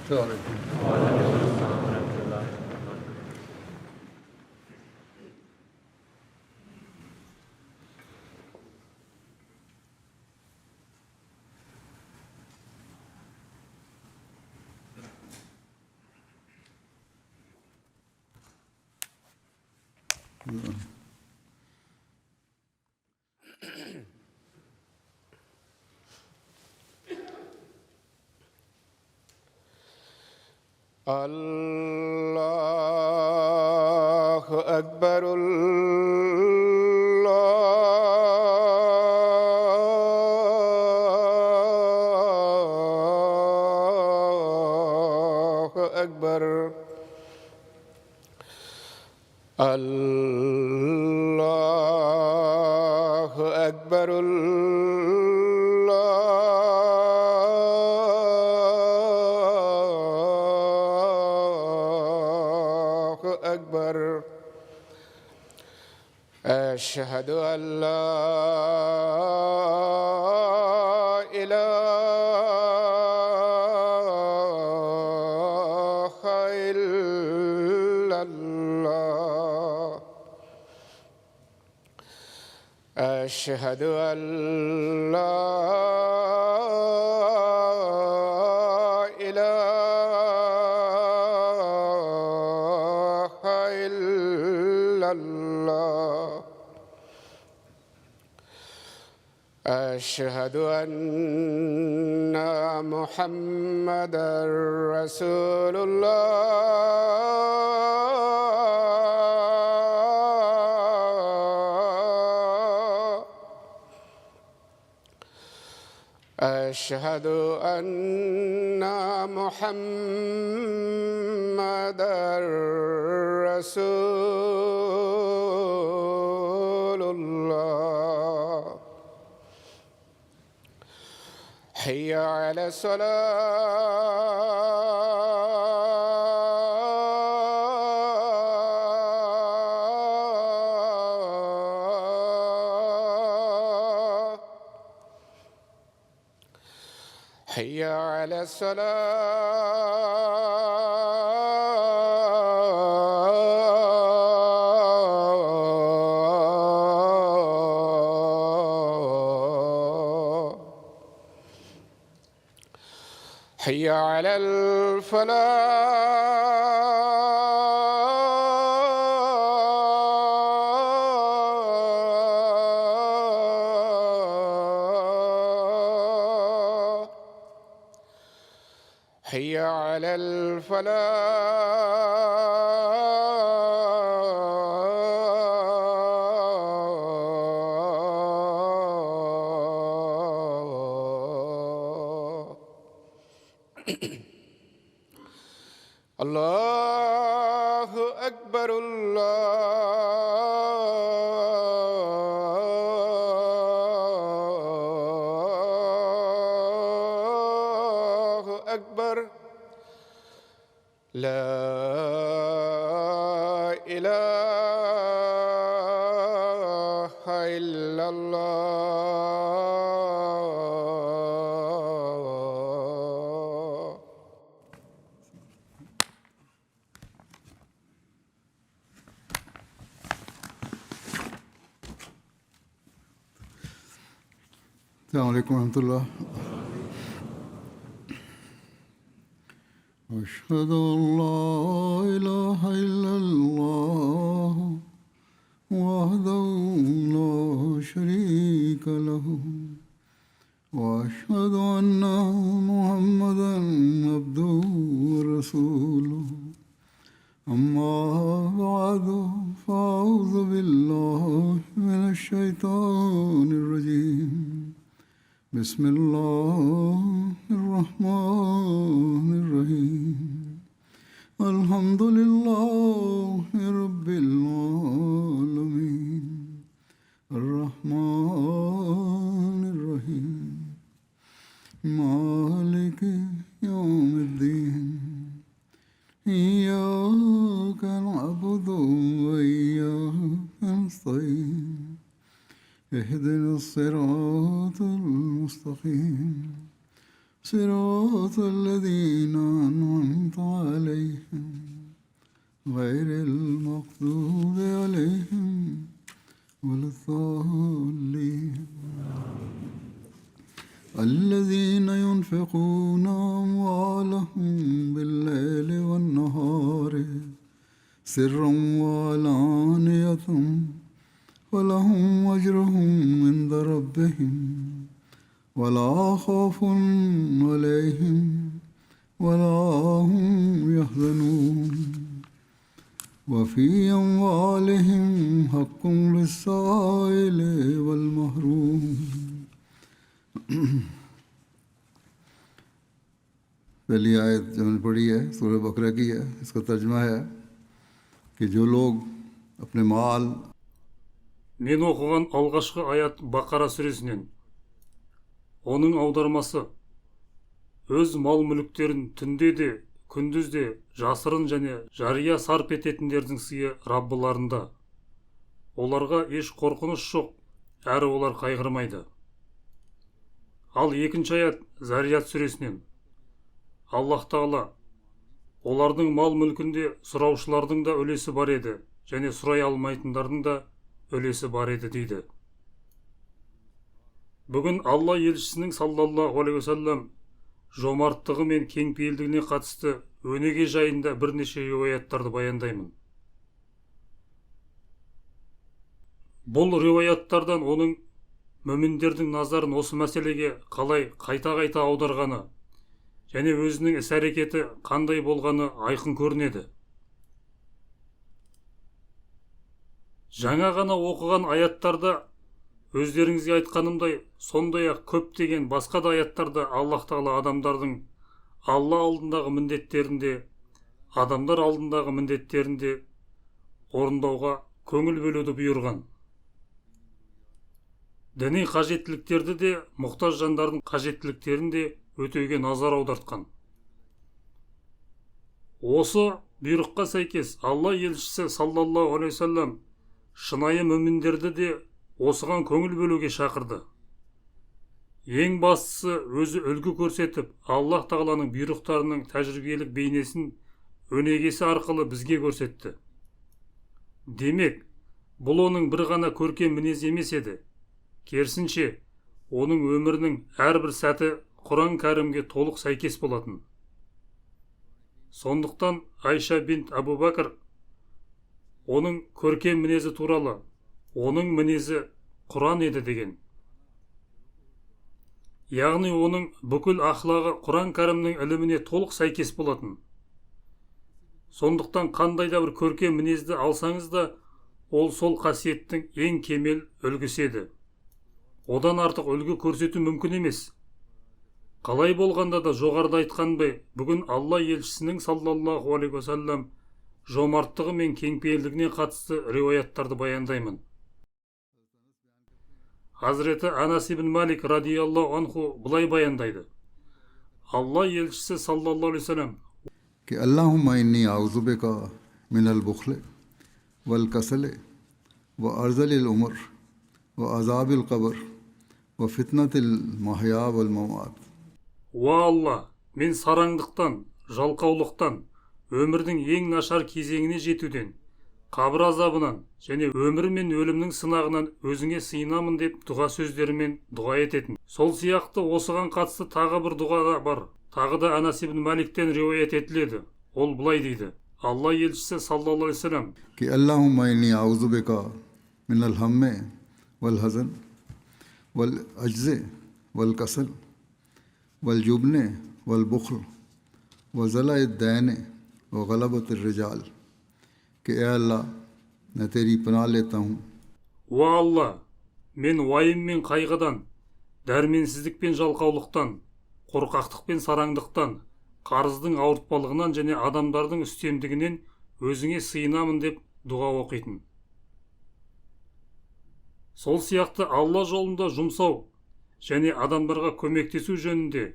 السلام عليكم. وعليكم السلام ورحمة الله. الله أكبر. الله أكبر. الله أكبر. الله أكبر. أشهد أن لا إله إلا الله. أشهد أن لا إله إلا الله. أشهد أن محمدًا رسول الله. أشهد أن محمدًا رسول الله. حي على الصلاة. حي على الصلاة. حي على الفلاح. حي على الفلاح. الله أكبر. الله أكبر. لا إله إلا الله. السلام عليكم ورحمة الله. أشهد أن لا إله إلا الله وحده لا شريك له وأشهد أن محمدًا عبده ورسوله. أما بعد فأعوذ بالله من الشيطان الرجيم. بسم الله الرحمن الرحيم. الحمد لله رب العالمين. الرحمن الرحيم. مالك يوم الدين. إياك نعبد وإياك نستعين. اهدنا الصراط المستقيم. صراط الذين أنعمت عليهم غير المغضوب عليهم ولا الضالين الذين ينفقون أموالهم بالليل والنهار سرا وعلانية ولهم أجرهم عند ربهم ولا خوف عليهم ولا هم يحزنون وفي أموالهم حق للسائل والمحروم. पहली आयत जो मैंने पढ़ी है सूरह बकरा की है, इसका तर्जुमा है कि जो लोग अपने माल Мен оқыған алғашқы аят Бақара сүресінен. Оның аудармасы өз мал мүліктерін түнде де, күндіз де жасырын және жария сарп ететіндердің сыйы Раббыларында. Оларға еш қорқыныш жоқ, әрі олар қайғырмайды. Ал екінші аят Зарият сүресінен. Аллах Тағала олардың мал мүлкінде сұраушылардың да үлесі бар еді, және сұрай алмайтындардың да үлесі бар еді дейді. Бүгін Алла елшісінің саллаллаху алейхи вассалам жомарттығы мен кеңпейілдігіне қатысты өнеге жайында бірнеше риуаяттарды баяндаймын. Бұл риуаяттардан оның мүминдердің назарын осы мәселеге қалай қайта-қайта аударғаны және өзінің іс-әрекеті қандай болғаны айқын көрінеді. Жаңа ғана оқыған аяттарда өздеріңізге айтқанымдай, сондай-ақ көптеген басқа да аяттарда Аллах Тағала адамдардың Алла алдындағы міндеттерінде, адамдар алдындағы міндеттерінде орындауға көңіл бөлуді бұйырған. Діни қажеттіліктерді де, мұқтаж жандардың қажеттіліктерін де өтеуге назар аудартқан. Осы бұйрыққа сәйкес Алла елшісі саллаллаху алейхи вассалам шынайы мүминдерді де осыған көңіл бөлуге шақырды. Ең бастысы өзі үлгі көрсетіп, Аллах Тағаланың бұйрықтарының тәжірибелік бейнесін өнегесі арқылы бізге көрсетті. Демек, бұл оның бір ғана көркем мінез емес еді. Керісінше, оның өмірінің әрбір сәті Құран кәрімге толық сәйкес болатын. Сондықтан Айша бинт Абу Бакр оның көркем мінезі туралы, оның мінезі Құран еді деген. Яғни оның бүкіл ахлағы Құран кәрімнің іліміне толық сәйкес болатын. Сондықтан қандай да бір көркем мінезді алсаңыз да, ол сол қасиеттің ең кемел үлгісі еді. Одан артық үлгі көрсету мүмкін емес. Қалай болғанда да жоғарыда айтқандай, бүгін Алла елшісінің саллаллаху алейхи вассалам жомарттығы мен кеңпейілдігіне қатысты риуаяттарды баяндаймын. Хазіреті Анас ибн Малик радиаллаху анху бұлай баяндайды. Алла елшісі саллаллаху алейхи вассалам: कि अल्लाहुम्मा इन्नी आउज़ु बिका मिनल बुख्ल वल कसल व अर्ज़लिल उमर व अज़ाबिल क़ब्र व फितनतिल महया वल ममात. Уа Алла, мен сараңдықтан, жалқаулықтан, өмірдің ең нашар кезеңіне жетуден, қабір азабынан және өмір мен өлімнің сынағынан өзіңе сыйынамын деп дұға сөздерімен дұға ететін. Сол сияқты осыған қатысты тағы бір дұға бар. Тағы да Анас ибн Маликтен риуаят етіледі. Ол былай дейді: Алла елшісі саллаллаху алейхи вассалам: कि अल्लाहुम्मा इन्नी आउज़ु बिका मिनल हम्मे वल हज़न वल अज्ज़े वल कसल वल जुब्ने वल बुख्ल व ज़लाए दैन व गलबतिर रिजाल. कि ए अल्लाह, मैं तेरी पनाह लेता हूँ. Уа Алла, мен уайым мен қайғыдан, дәрменсіздік пен жалқаулықтан, қорқақтық пен сараңдықтан, қарыздың ауыртпалығынан және адамдардың үстемдігінен өзіңе сыйынамын деп дұға оқитын. Сол сияқты Алла жолында жұмсау және адамдарға көмектесу жөнінде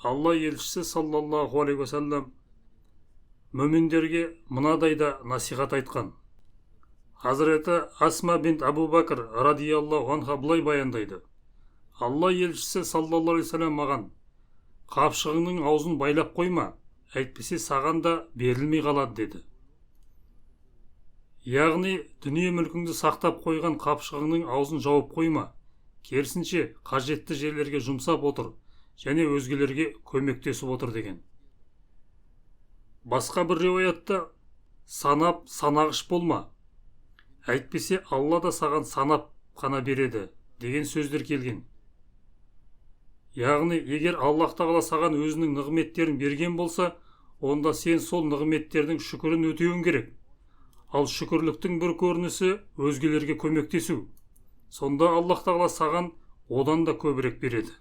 Алла елшісі саллаллаху алейхи вассалам мүминдерге мынадай да насихат айтқан. Хазіреті Асма бинт Абу Бакр радиаллаху анха былай баяндайды: Алла елшісі саллаллаху алейхи вассалам маған: қапшығыңның аузын байлап қойма, әйтпесе саған да берілмей қалады деді. Яғни дүние мүлкіңді сақтап қойған қапшығыңның аузын жауып қойма, керісінше қажетті жерлерге жұмсап отыр және өзгелерге көмектесіп отыр деген. Басқа бір риуаятта санап санағыш болма, әйтпесе Алла да саған санап қана береді деген сөздер келген. Яғни егер Аллах тағала саған өзінің нығметтерін берген болса, онда сен сол нығметтердің шүкірін өтеуің керек. Ал шүкірліктің бір көрінісі өзгелерге көмектесу. Сонда Аллах тағала саған одан да көбірек береді.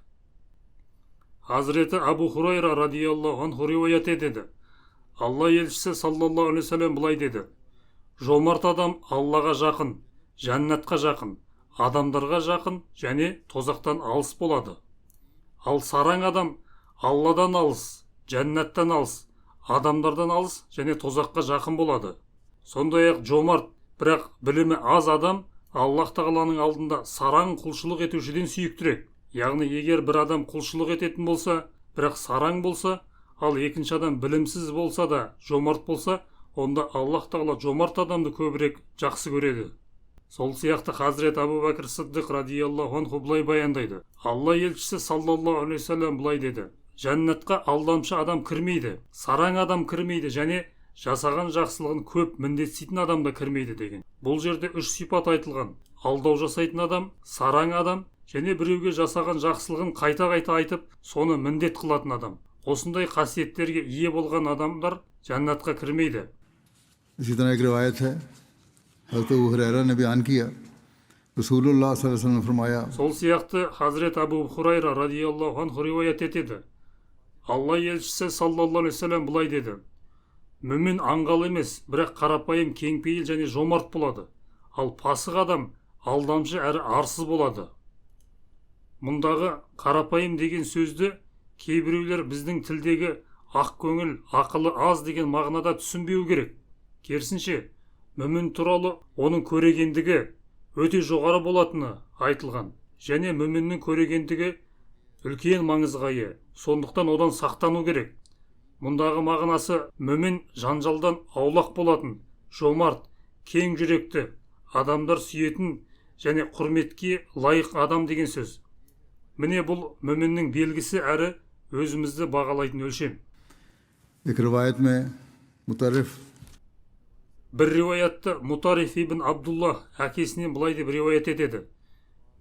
Хазіреті Абу Хурайра радиаллаху анху риуаят етеді. Алла елшісі саллаллаху алейхи вассалам былай деді: жомарт адам Аллаға жақын, жәннатқа жақын, адамдарға жақын және тозақтан алыс болады. Ал сараң адам Алладан алыс, жәннаттан алыс, адамдардан алыс және тозаққа жақын болады. Сондай-ақ жомарт, бірақ білімі аз адам Аллах тағаланың алдында сараң құлшылық етушіден сүйіктірек. Яғни егер бір адам құлшылық ететін болса, бірақ сараң болса, ал екінші адам білімсіз болса да жомарт болса, онда Аллах тағала жомарт адамды көбірек жақсы көреді. Сол сияқты Хазірет Абу Бәкір Сиддиқ радиаллаху анху былай баяндайды. Алла елшісі саллаллаху алейхи вассалам былай деді: жәннатқа алдамшы адам кірмейді, сараң адам кірмейді және жасаған жақсылығын көп міндетсейтін адам да кірмейді деген. Бұл жерде 3 сипат айтылған: алдау жасайтын адам, сараң адам және біреуге жасаған жақсылығын қайта-қайта айтып, соны міндет қылатын адам. Осындай қасиеттерге ие болған адамдар жәннатқа кірмейді. इसी तरह एक रिवायत है, हज़रत अबू हुरैरा ने बयान किया, रसूलुल्लाह सल्लल्लाहु अलैहि वसल्लम ने फरमाया, Сол сияқты Хазірет Абу Хурайра радиаллаху анху риуаят етеді. Алла елшісі саллаллаху алейхи вассалам былай деді: мүмин аңғал емес, бірақ қарапайым, кеңпейіл және жомарт болады. Ал пасық адам алдамшы әрі арсыз болады. Мұндағы қарапайым деген сөзді кейбіреулер біздің тілдегі ақ көңіл, ақылы аз деген мағынада түсінбеу керек. Керісінше, мүмин туралы оның көрегендігі өте жоғары болатыны айтылған, және мүминнің көрегендігі үлкен маңызға ие, сондықтан одан сақтану керек. Мұндағы мағынасы мүмин жанжалдан аулақ болатын, жомарт, кең жүректі, адамдар сүйетін және құрметке лайық адам деген сөз. Міне бұл мүминнің белгісі әрі өзімізді бағалайтын өлшем. एक रिवायत में मुतरफ Бір риуаятта Мутариф ибн Абдулла әкесінен былай деп риуаят етеді: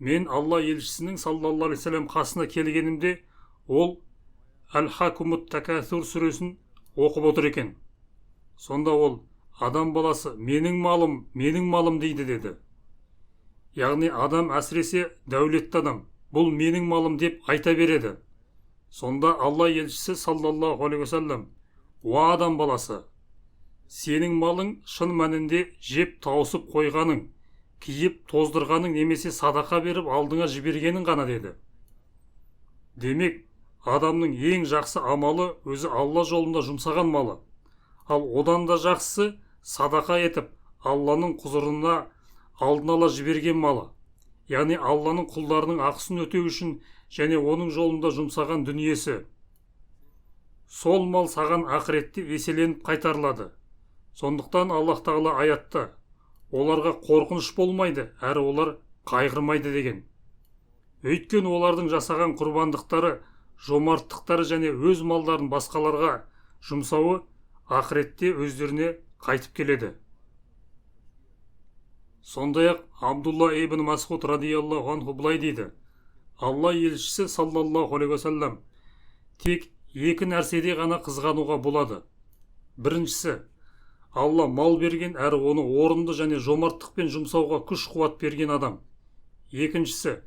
мен Алла елшісінің саллаллаху алейхи вассалам қасына келгенімде, ол Әл-Хакумут Такасур сүресін оқып отыр екен. Сонда ол: адам баласы менің малым дейді деді. Яғни адам, әсіресе дәулетті адам, бұл менің малым деп айта береді. Сонда Алла елшісі саллаллаху алейхи вассалам: уа адам баласы, сенің малың шын мәнінде жеп тауысып қойғаның, киіп тоздырғаның немесе садақа беріп алдыңа жібергенің ғана деді. Демек, адамның ең жақсы амалы өзі Алла жолында жұмсаған малы. Ал одан да жақсысы садақа етіп Алланың құзырына алдын ала жіберген малы. Яғни Алланың құлдарының ақысын өтеу үшін және оның жолында жұмсаған дүниесі. Сол мал саған ақыретте еселеніп қайтарылады. Сондықтан Аллах тағала аятта: оларға қорқыныш болмайды, әрі олар қайғырмайды деген. Өйткені олардың жасаған құрбандықтары, жомарттықтары және өз малдарын басқаларға жұмсауы ақыретте өздеріне қайтып келеді. Сондай-ақ Абдулла ибн Масхуд радиаллаху анху былай дейді: Алла елшісі саллаллаху алейхи вассалам: тек екі нәрседе ғана қызғануға болады. Біріншісі, Алла мал берген әрі оны орынды және жомарттықпен жұмсауға күш қуат берген адам. Екіншісі,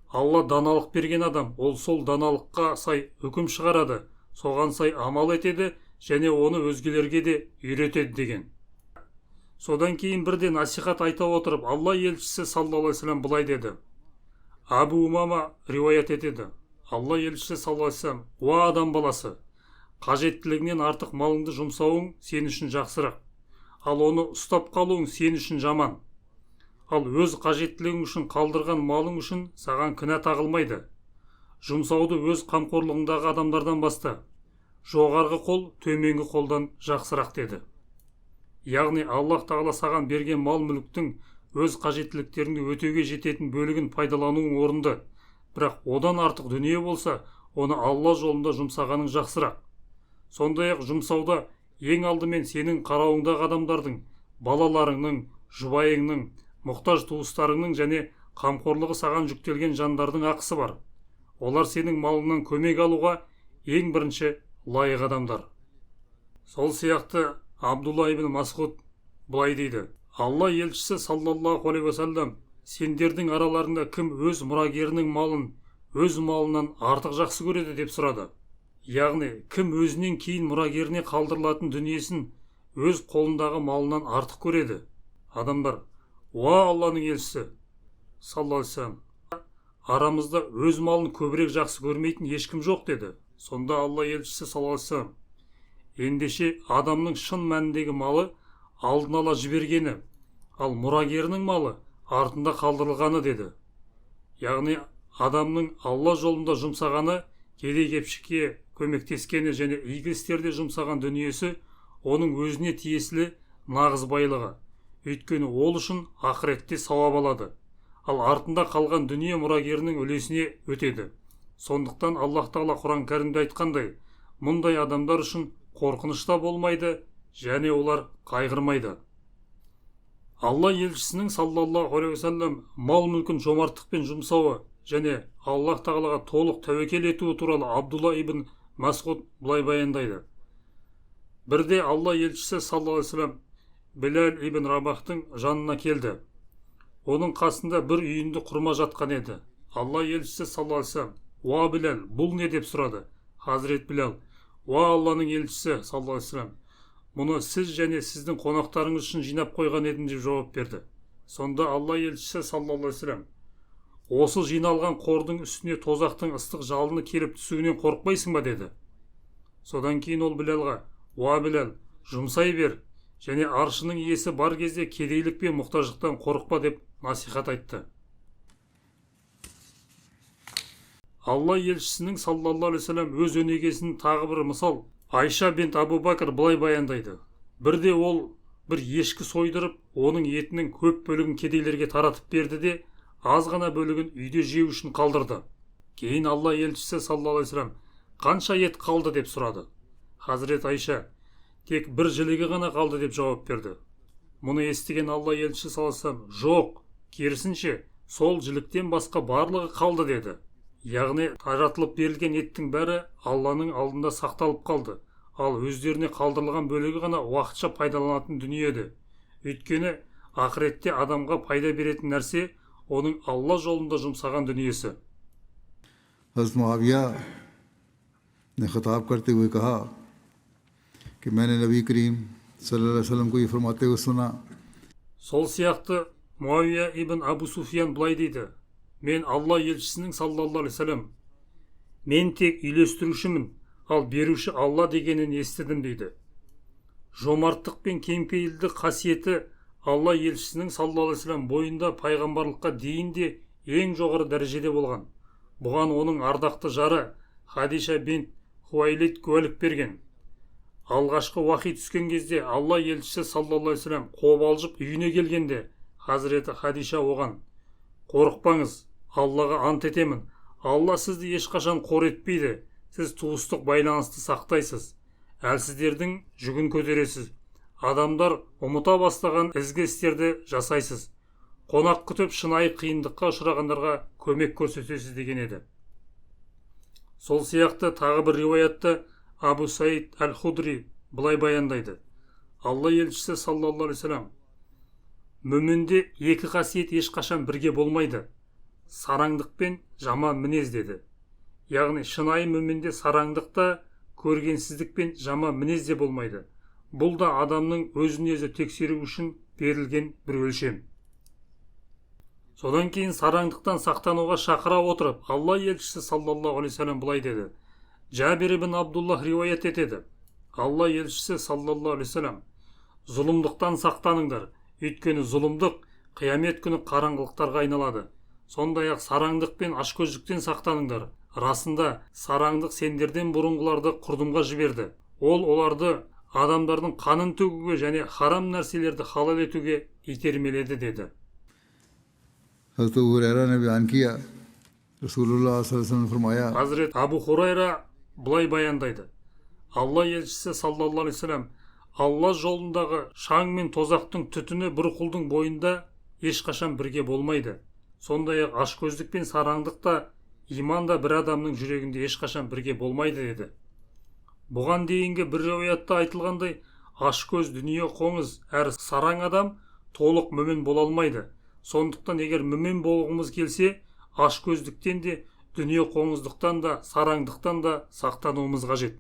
Алла даналық берген адам, ол сол даналыққа сай үкім шығарады, соған сай амал етеді және оны өзгелерге де үйретеді деген. Содан кейін бірде насихат айта отырып, Алла елшісі саллаллаху алейхи вассалам былай деді. Абу Умама риуаят етеді. Алла елшісі саллаллаху алейхи вассалам: уа адам баласы, қажеттілігінен артық малыңды жұмсауың сен үшін жақсырақ, ал оны ұстап қалуың сен үшін жаман. Ал өз қажеттілігің үшін қалдырған малың үшін саған кінә тағылмайды. жұмсауды өз қамқорлығындағы адамдардан баста. Жоғарғы қол төменгі қолдан жақсырақ деді. Яғни Аллах Тағала саған берген мал-мүліктің өз қажеттіліктеріңді өтеуге жететін бөлігін пайдалануың орынды. Бірақ одан артық дүние болса, оны Алла жолында жұмсағаның жақсырақ. Сондай-ақ жұмсауда ең алдымен сенің қарауыңдағы адамдардың, балаларыңның, жұбайыңның, мұқтаж туыстарыңның және қамқорлығы саған жүктелген жандардың ақысы бар. Олар сенің малыңнан көмек алуға ең бірінші лайық адамдар. Сол сияқты Абдулла ибн Масғуд былай дейді: Алла елшісі саллаллаху алейхи уассалам, сендердің араларында кім өз мұрагерінің малын өз малынан артық жақсы көреді деп сұрады. Яғни, кім өзінен кейін мұрагеріне қалдырылатын дүниесін өз қолындағы малынан артық көреді? Адамдар: уа Алланың елшісі саллаллаху алейхи вассалам, арамызда өз малын көбірек жақсы көрмейтін ешкім жоқ деді. Сонда Алла елшісі саллаллаху алейхи вассалам: ендеше адамның шын мәніндегі малы алдын ала жібергені, ал мұрагерінің малы артында қалдырылғаны деді. Яғни адамның Алла жолында жұмсағаны, кедей-кепшікке көмектескені және игі істерде жұмсаған дүниесі оның өзіне тиесілі нағыз байлығы. Өйткені ол үшін ақыретте сауап алады. Ал артында қалған дүние мұрагерінің үлесіне өтеді. Сондықтан Аллах Тағала Құран кәрімде айтқандай, мұндай адамдар үшін қорқыныш та болмайды және олар қайғырмайды. Алла елшісінің саллаллаху алейхи уассалам мал мүлкін жомарттықпен жұмсауы және Аллах Тағалаға толық тәуекел етуі туралы Абдулла ибн Масғуд былай баяндайды: бірде Алла елшісі саллаллаху алейхи уассалам Билал ибн Рабахтың жанына келді. Оның қасында бір үйінді құрма жатқан еді. Алла елшісі саллаллаху алейхи уассалам: уа Билал, бұл не деп сұрады. Хазірет Билал: уа Алланың елшісі саллаллаху алейхи уассалам, мұны сіз және сіздің қонақтарыңыз үшін жинап қойған едім деп жауап берді. Сонда Алла елшісі саллаллаху алейхи уассалам: осы жиналған қордың үстіне тозақтың ыстық жалыны келіп түсуінен қорықпайсың ба деді. Содан кейін ол Билалға: уа Билал, жұмсай бер және аршының иесі бар кезде кедейлік пен мұқтаждықтан қорықпа деп насихат айтты. Алла елшісінің саллаллаху алейхи вассалам өз өнегесінің тағы бір мысал Айша бинт Абу Бакр былай баяндайды: бірде ол бір ешкі сойдырып, оның етінің көп бөлігін кедейлерге таратып берді де, аз ғана бөлігін үйде жеу үшін қалдырды. Кейін Алла елшісі саллаллаху алейхи вассалам: қанша ет қалды деп сұрады. Хазірет Айша: тек бір жілігі ғана қалды деп жауап берді. Мұны естіген Алла елшісі саллаллаху алейхи вассалам: жоқ, керісінше, сол жіліктен басқа барлығы қалды деді. Яғни таратылып берілген еттің бәрі Алланың алдында сақталып қалды, ал өздеріне қалдырылған бөлігі ғана уақытша пайдаланатын дүние еді. Өйткені ақыретте адамға пайда беретін нәрсе оның Алла жолында жұмсаған дүниесі. हज़रत मुआविया ने खिताब करते हुए कहा कि मैंने नबी करीम सल्लल्लाहु अलैहि वसल्लम को ये फरमाते हुए सुना. Сол сияқты Муавия ибн Абу Суфиян былай дейді: мен Алла елшісінің саллаллаху алейхи вассалам, мен тек үйлестірушімін, ал беруші Алла дегенін естідім дейді. Жомарттық пен кеңпейілді қасиеті Алла елшісінің саллаллаху алейхи вассалам бойында пайғамбарлыққа дейін де ең жоғары дәрежеде болған. Бұған оның ардақты жары Хадиша бинт Хуайлид куәлік берген. Алғашқы уахи түскен кезде Алла елшісі саллаллаху алейхи вассалам қобалжып үйіне келгенде, Хазіреті Хадиша оған: қорықпаңыз, Аллаға ант етемін, Алла сізді ешқашан қор етпейді, сіз туыстық байланысты сақтайсыз, әлсіздердің жүгін көтересіз, адамдар ұмыта бастаған ізгі істерді жасайсыз, қонақ күтіп шынайы қиындыққа ұшырағандарға көмек көрсетесіз деген еді. Сол сияқты тағы бір риуаятта Абу Саид әл-Худри былай баяндайды: Алла елшісі саллаллаху алейхи вассалам: мүмінде екі қасиет ешқашан бірге болмайды, сараңдық пен жаман мінез деді. Яғни шынайы мүмінде сараңдық та, көргенсіздік пен жаман мінез де болмайды. Бұл да адамның өзін өзі тексеру үшін берілген бір өлшем. Содан кейін сараңдықтан сақтануға шақыра отырып, Алла елшісі саллаллаху алейхи вассалам былай деді. Джабир ибн Абдуллах риуаят етеді: Алла елшісі саллаллаху алейхи вассалам: зұлымдықтан сақтаныңдар, өйткені зұлымдық қиямет күні қараңғылықтарға айналады. Сондай-ақ сараңдық пен ашкөздіктен сақтаныңдар, расында сараңдық сендерден бұрынғыларды құрдымға жіберді. Ол оларды адамдардың қанын төгуге және харам нәрселерді халал етуге итермеледі деді. हज़रत अबू हुरैरा ने बयान किया, रसूलुल्लाह सल्लल्लाहु अलैहि वसल्लम ने फरमाया, Hazret Абу Хурайра былай баяндайды. Алла елшісі саллаллаху алейхи вассалам, Алла жолындағы шаң мен тозақтың түтіні бір құлдың бойында ешқашан бірге болмайды. Сондай-ақ ашкөздік пен сараңдық та, иман да бір адамның жүрегінде ешқашан бірге болмайды деді. Бұған дейінгі бір риуаятта айтылғандай, ашкөз, дүние қоңыз әрі сараң адам толық мүмін бола алмайды. Сондықтан егер мүмін болғымыз келсе, ашкөздіктен де, дүние қоңыздықтан да, сараңдықтан да сақтануымыз қажет.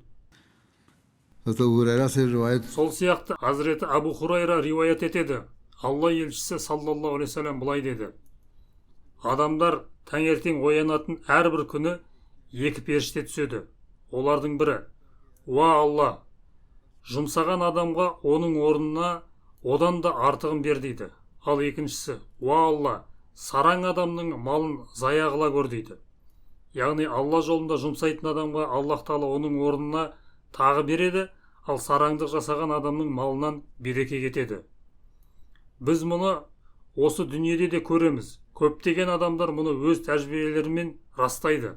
हज़रत अबू हुरैरा से रिवायत, Сол сияқты Hazreti Абу Хурайра риуаят етеді. Алла елшісі саллаллаху алейхи вассалам былай деді. Адамдар таңертең оянатын әрбір күні екі періште түседі. Олардың бірі: "Уа Алла, жұмсаған адамға оның орнына одан да артығын бер" дейді. Ал екіншісі: "Уа Алла, сараң адамның малын зая қыла көр" дейді. Яғни Алла жолында жұмсайтын адамға Аллах Тағала оның орнына тағы береді, ал сараңдық жасаған адамның малынан береке кетеді. Біз мұны осы дүниеде де көреміз. Көптеген адамдар мұны өз тәжірибелерімен растайды.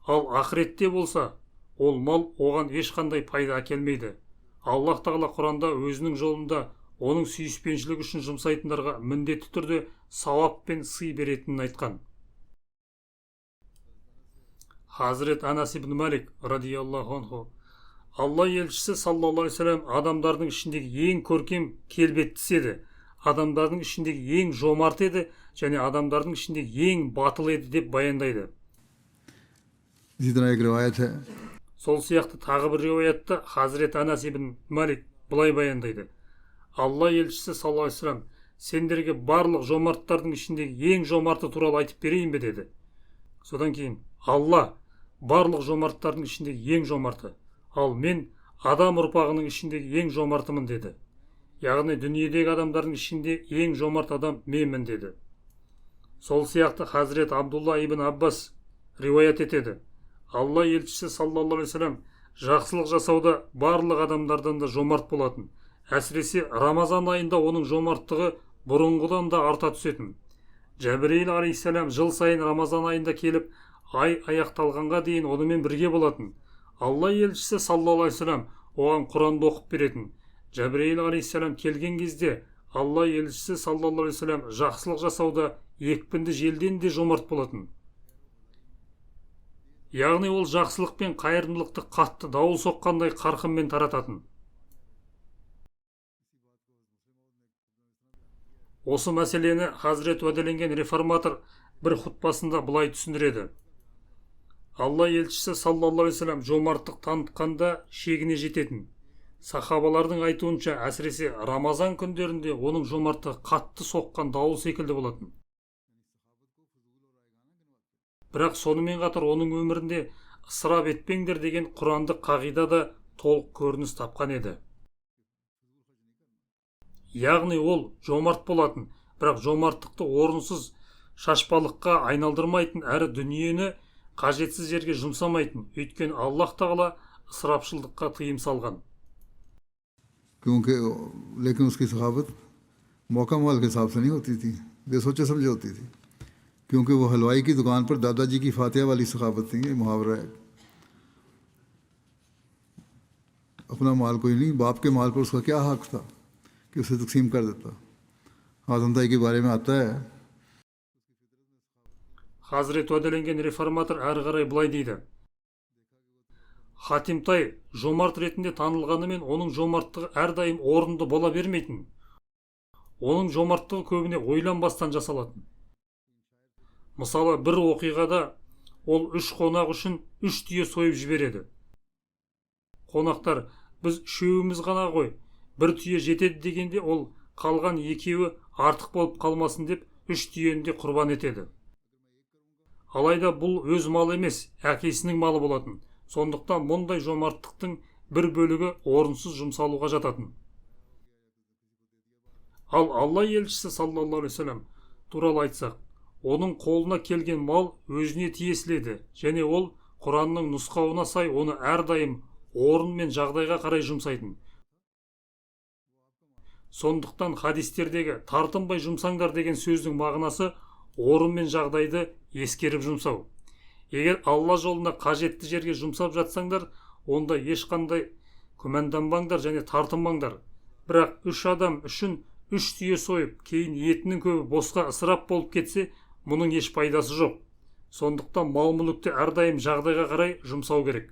Ал ақыретте болса, ол мал оған ешқандай пайда әкелмейді. Аллах Тағала Құранда өзінің жолында оның сүйіспеншілігі үшін жұмсайтындарға міндетті түрде сауап пен сый беретінін айтқан. Хазрет Анас ибн Малик радиаллаху анху: Алла елшісі саллаллаху алейхи вассалам адамдардың ішіндегі ең көркем келбеттісі еді, адамдардың ішіндегі ең жомарт еді және адамдардың ішіндегі ең батыл еді деп баяндайды. इसी तरह एक रिवायत है, Сол сияқты тағы бір риуаятта Хазрет Анас ибн Малик былай баяндайды. Алла елшісі саллаллаху алейхи вассалам, сендерге барлық жомарттардың ішіндегі ең жомарты туралы айтып берейін бе деді. Содан кейін: Алла барлық жомарттардың ішіндегі ең жомарты, ал мен адам ұрпағының ішіндегі ең жомартымын деді. Яғни дүниедегі адамдардың ішінде ең жомарт адам менмін деді. Сол сияқты Хазрет Абдулла ибн Аббас риуаят етеді. Алла елшісі саллаллаху алейхи вассалам жақсылық жасауда барлық адамдардан да жомарт болатын. Әсіресе Рамазан айында оның жомарттығы бұрынғыдан да арта түсетін. Жәбірейіл алейхиссалам жыл сайын Рамазан айында келіп, ай аяқталғанға дейін онымен бірге болатын. Алла елшісі саллаллаху алейхи вассалам оған Құранды оқып беретін. Жәбірейіл алейхиссалам келген кезде Алла елшісі саллаллаху алейхи вассалам жақсылық жасауда екпінді желден де жомарт болатын. Яғни ол жақсылық пен қайырымдылықты қатты дауыл соққандай қарқынмен тарататын. Осы мәселені Хазірет уәделенген реформатор бір хутбасында былай түсіндіреді. Алла елшісі саллаллаху алейхи вассалам жомарттық танытқанда шегіне жететін. Сахабалардың айтуынша әсіресе Рамазан күндерінде оның жомарттығы қатты соққан дауыл секілді болатын. Бірақ сонымен қатар оның өмірінде ысырап етпеңдер деген Құрандық қағида да толық көрініс тапқан еді. Яғни ол жомарт болатын, бірақ жомарттықты орынсыз шашпалыққа айналдырмайтын әрі дүниені қажетсіз жерге жұмсамайтын. Өйткені Аллах Тағала ысырапшылдыққа тыйым салған. क्योंकि लेकिन उसकी सखावत मौका माल के हिसाब से नहीं होती थी, बेसोचे समझे होती थी, क्योंकि वो हलवाई की दुकान पर दादाजी की फातिहा वाली सखावत थी। ये मुहावरा है, अपना माल कोई नहीं, बाप के माल पर उसका क्या हक था कि उसे तकसीम कर देता। आजमताई के बारे में आता है, Хазірет уәделенген реформатор әрі қарай былай дейді. Хатимтай жомарт ретінде танылғанымен оның жомарттығы әрдайым орынды бола бермейтін. Оның жомарттығы көбіне ойланбастан жасалатын. Мысалы, бір оқиғада ол 3 қонақ үшін 3 түйе сойып жібереді. Қонақтар: біз 3-еуміз ғана ғой, 1 түйе жетеді дегенде, ол қалған 2-еуі артық болып қалмасын деп 3 түйені де құрбан етеді. Алайда бұл өз малы емес, әкесінің малы болатын. Сондықтан мұндай жомарттықтың бір бөлігі орынсыз жұмсалуға жататын. Ал Алла елшісі саллаллаху алейхи вассалам туралы айтсақ, оның қолына келген мал өзіне тиесілі еді және ол Құранның нұсқауына сай оны әрдайым орын мен жағдайға қарай жұмсайтын. Сондықтан хадистердегі тартынбай жұмсаңдар деген сөздің мағынасы орын мен жағдайды ескеріп жұмсау. Егер Алла жолында қажетті жерге жұмсап жатсаңдар, онда ешқандай күмәнданбаңдар және тартынбаңдар. Бірақ 3 адам үшін 3 түйе сойып, кейін етінің көбі босқа ысырап болып кетсе, мұның еш пайдасы жоқ. Сондықтан мал-мүлікті әрдайым жағдайға қарай жұмсау керек.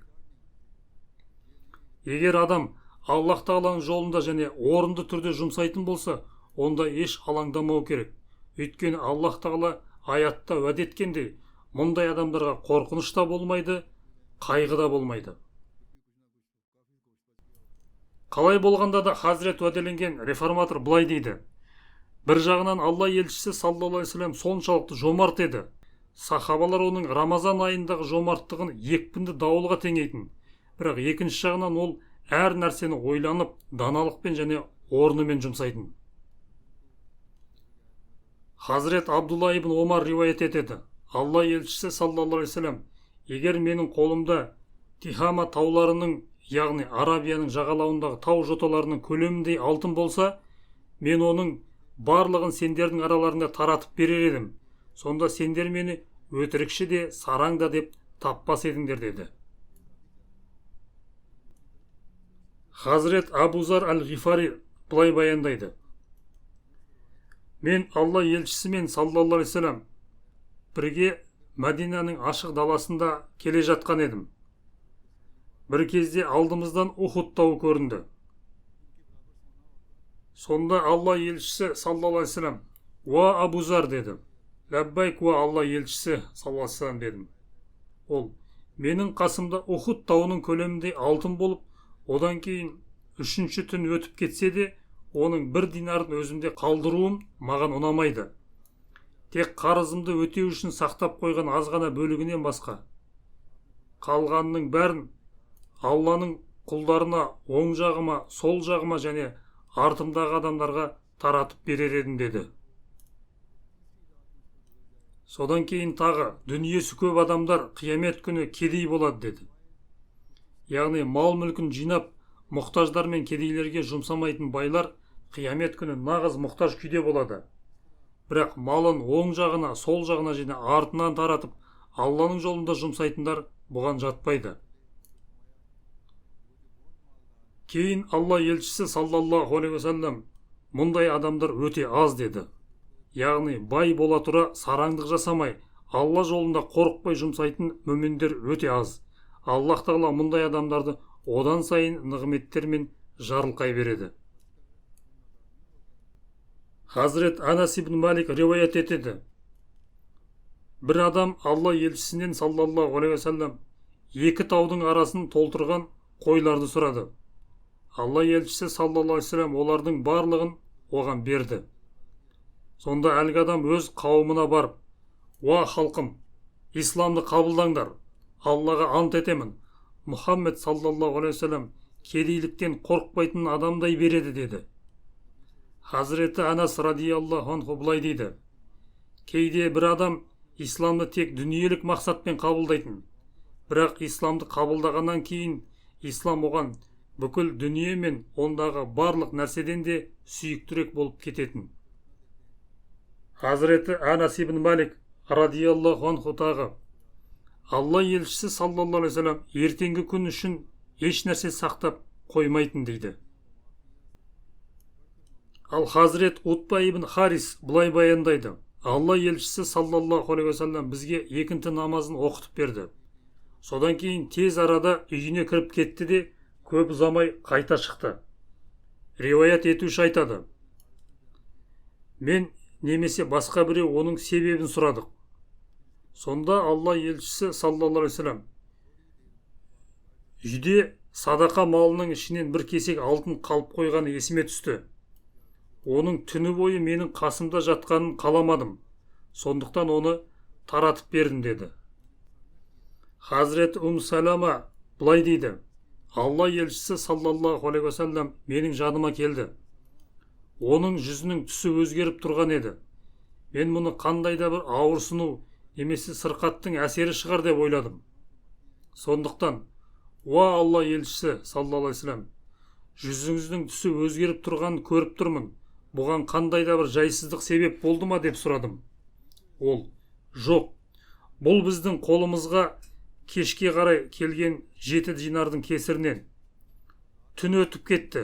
Егер адам Аллах Тағаланың жолында және орынды түрде жұмсайтын болса, онда еш алаңдамау керек. Өйткені Аллах Тағала аятта уәде еткендей, мұндай адамдарға қорқыныш та болмайды, қайғы да болмайды. Қалай болғанда да Хазірет уәделенген реформатор былай дейді: бір жағынан Алла елшісі саллаллаху алейхи вассалам соншалықты жомарт еді. Сахабалар оның Рамазан айындағы жомарттығын екпінді дауылға теңейтін. Бірақ екінші жағынан ол әр нәрсені ойланып, даналықпен және орнымен жұмсайтын. Хазірет Абдулла ибн Омар риуаят етеді. Алла елшісі саллаллаху алейхи вассалам: егер менің қолымда Тихама тауларының, яғни Арабияның жағалауындағы тау жоталарының көлеміндей алтын болса, мен оның барлығын сендердің араларында таратып берер едім. Сонда сендер мені өтірікші де, сараң да деп таппас едіңдер деді. Хазірет Абу Зар әл-Ғифари былай баяндайды: мен Алла елшісімен саллаллаху алейхи вассалам бірге Мәдинаның ашық даласында келе жатқан едім. Бір кезде алдымыздан Ухуд тауы көрінді. Сонда Алла елшісі саллаллаху алейхи вассалам: уа Абу Зар деді. Ләббайк уа Алла елшісі саллаллаху алейхи вассалам дедім. Ол: менің қасымда Ухуд тауының көлеміндей алтын болып, одан кейін 3-ші түн өтіп кетсе де, оның 1 динарын өзімде қалдыруым маған ұнамайды. Тек қарызымды өтеу үшін сақтап қойған азғана бөлігінен басқа. Қалғанының бәрін Алланың құлдарына оң жағыма, сол жағыма және артымдағы адамдарға таратып берер едім деді. Содан кейін тағы: дүниесі көп адамдар қиямет күні кедей болады деді. Яғни мал мүлкін жинап, мұқтаждар мен кедейлерге жұмсамайтын байлар қиямет күні нағыз мұқтаж күйде болады. Бірақ малын оң жағына, сол жағына және артынан таратып, Алланың жолында жұмсайтындар бұған жатпайды. Кейін Алла елшісі саллаллаху алейхи вассалам: мұндай адамдар өте аз деді. Яғни бай бола тұра сараңдық жасамай, Алла жолында қорықпай жұмсайтын мүминдер өте аз. Аллах Тағала мұндай адамдарды одан сайын нығметтермен жарылқай береді. Хазірет Анас ибн Малик риуаят етеді: бір адам Алла елшісінен саллаллаху алейхи вассалам 2 таудың арасын толтырған қойларды сұрады. Алла елшісі саллаллаху алейхи вассалам олардың барлығын оған берді. Сонда әлгі адам өз қауымына барып: уа халқым, исламды қабылдаңдар. Аллаға ант етемін, Мұхаммед саллаллаху алейхи вассалам кедейліктен қорықпайтын адамдай береді деді. Хазіреті Анас радиаллаху анху былай дейді: кейде бір адам исламды тек дүниелік мақсатпен қабылдайтын. Бірақ исламды қабылдағаннан кейін ислам оған бүкіл дүние мен ондағы барлық нәрседен де сүйіктірек болып кететін. Хазіреті Анас ибн Малик радиаллаху анху тағы: Алла елшісі саллаллаху алейхи вассалам ертеңгі күн үшін еш нәрсе сақтап қоймайтын дейді. Ал Хазірет Утба ибн Харис былай баяндайды: Алла елшісі саллаллаху алейхи вассалам бізге екінті намазын оқытып берді. Содан кейін тез арада үйіне кіріп кетті де көп ұзамай қайта шықты. Риуаят етуші айтады: мен немесе басқа біреу оның себебін сұрадық. Сонда Алла елшісі саллаллаху алейхи вассалам: үйде садақа малының ішінен бір кесек алтын қалып қойғаны есіме түсті. Оның түні бойы менің қасымда жатқанын қаламадым. Сондықтан оны таратып бердім деді. Хазірет Салама былай дейді: Алла елшісі саллаллаху алейхи вассалам менің жаныма келді. Оның жүзінің түсі өзгеріп тұрған еді. Мен мұны қандай да бір ауырсыну немесе сырқаттың әсері шығар деп ойладым. Сондықтан, уа Алла елшісі саллаллаху алейхи вассалам, жүзіңіздің түсі өзгеріп тұрғанын көріп тұрмын. Бұған қандай да бір жайсыздық себеп болды ма деп сұрадым. Ол, жоқ, бұл біздің қолымызға кешке қарай келген 7 динардың кесірінен. Түн өтіп кетті,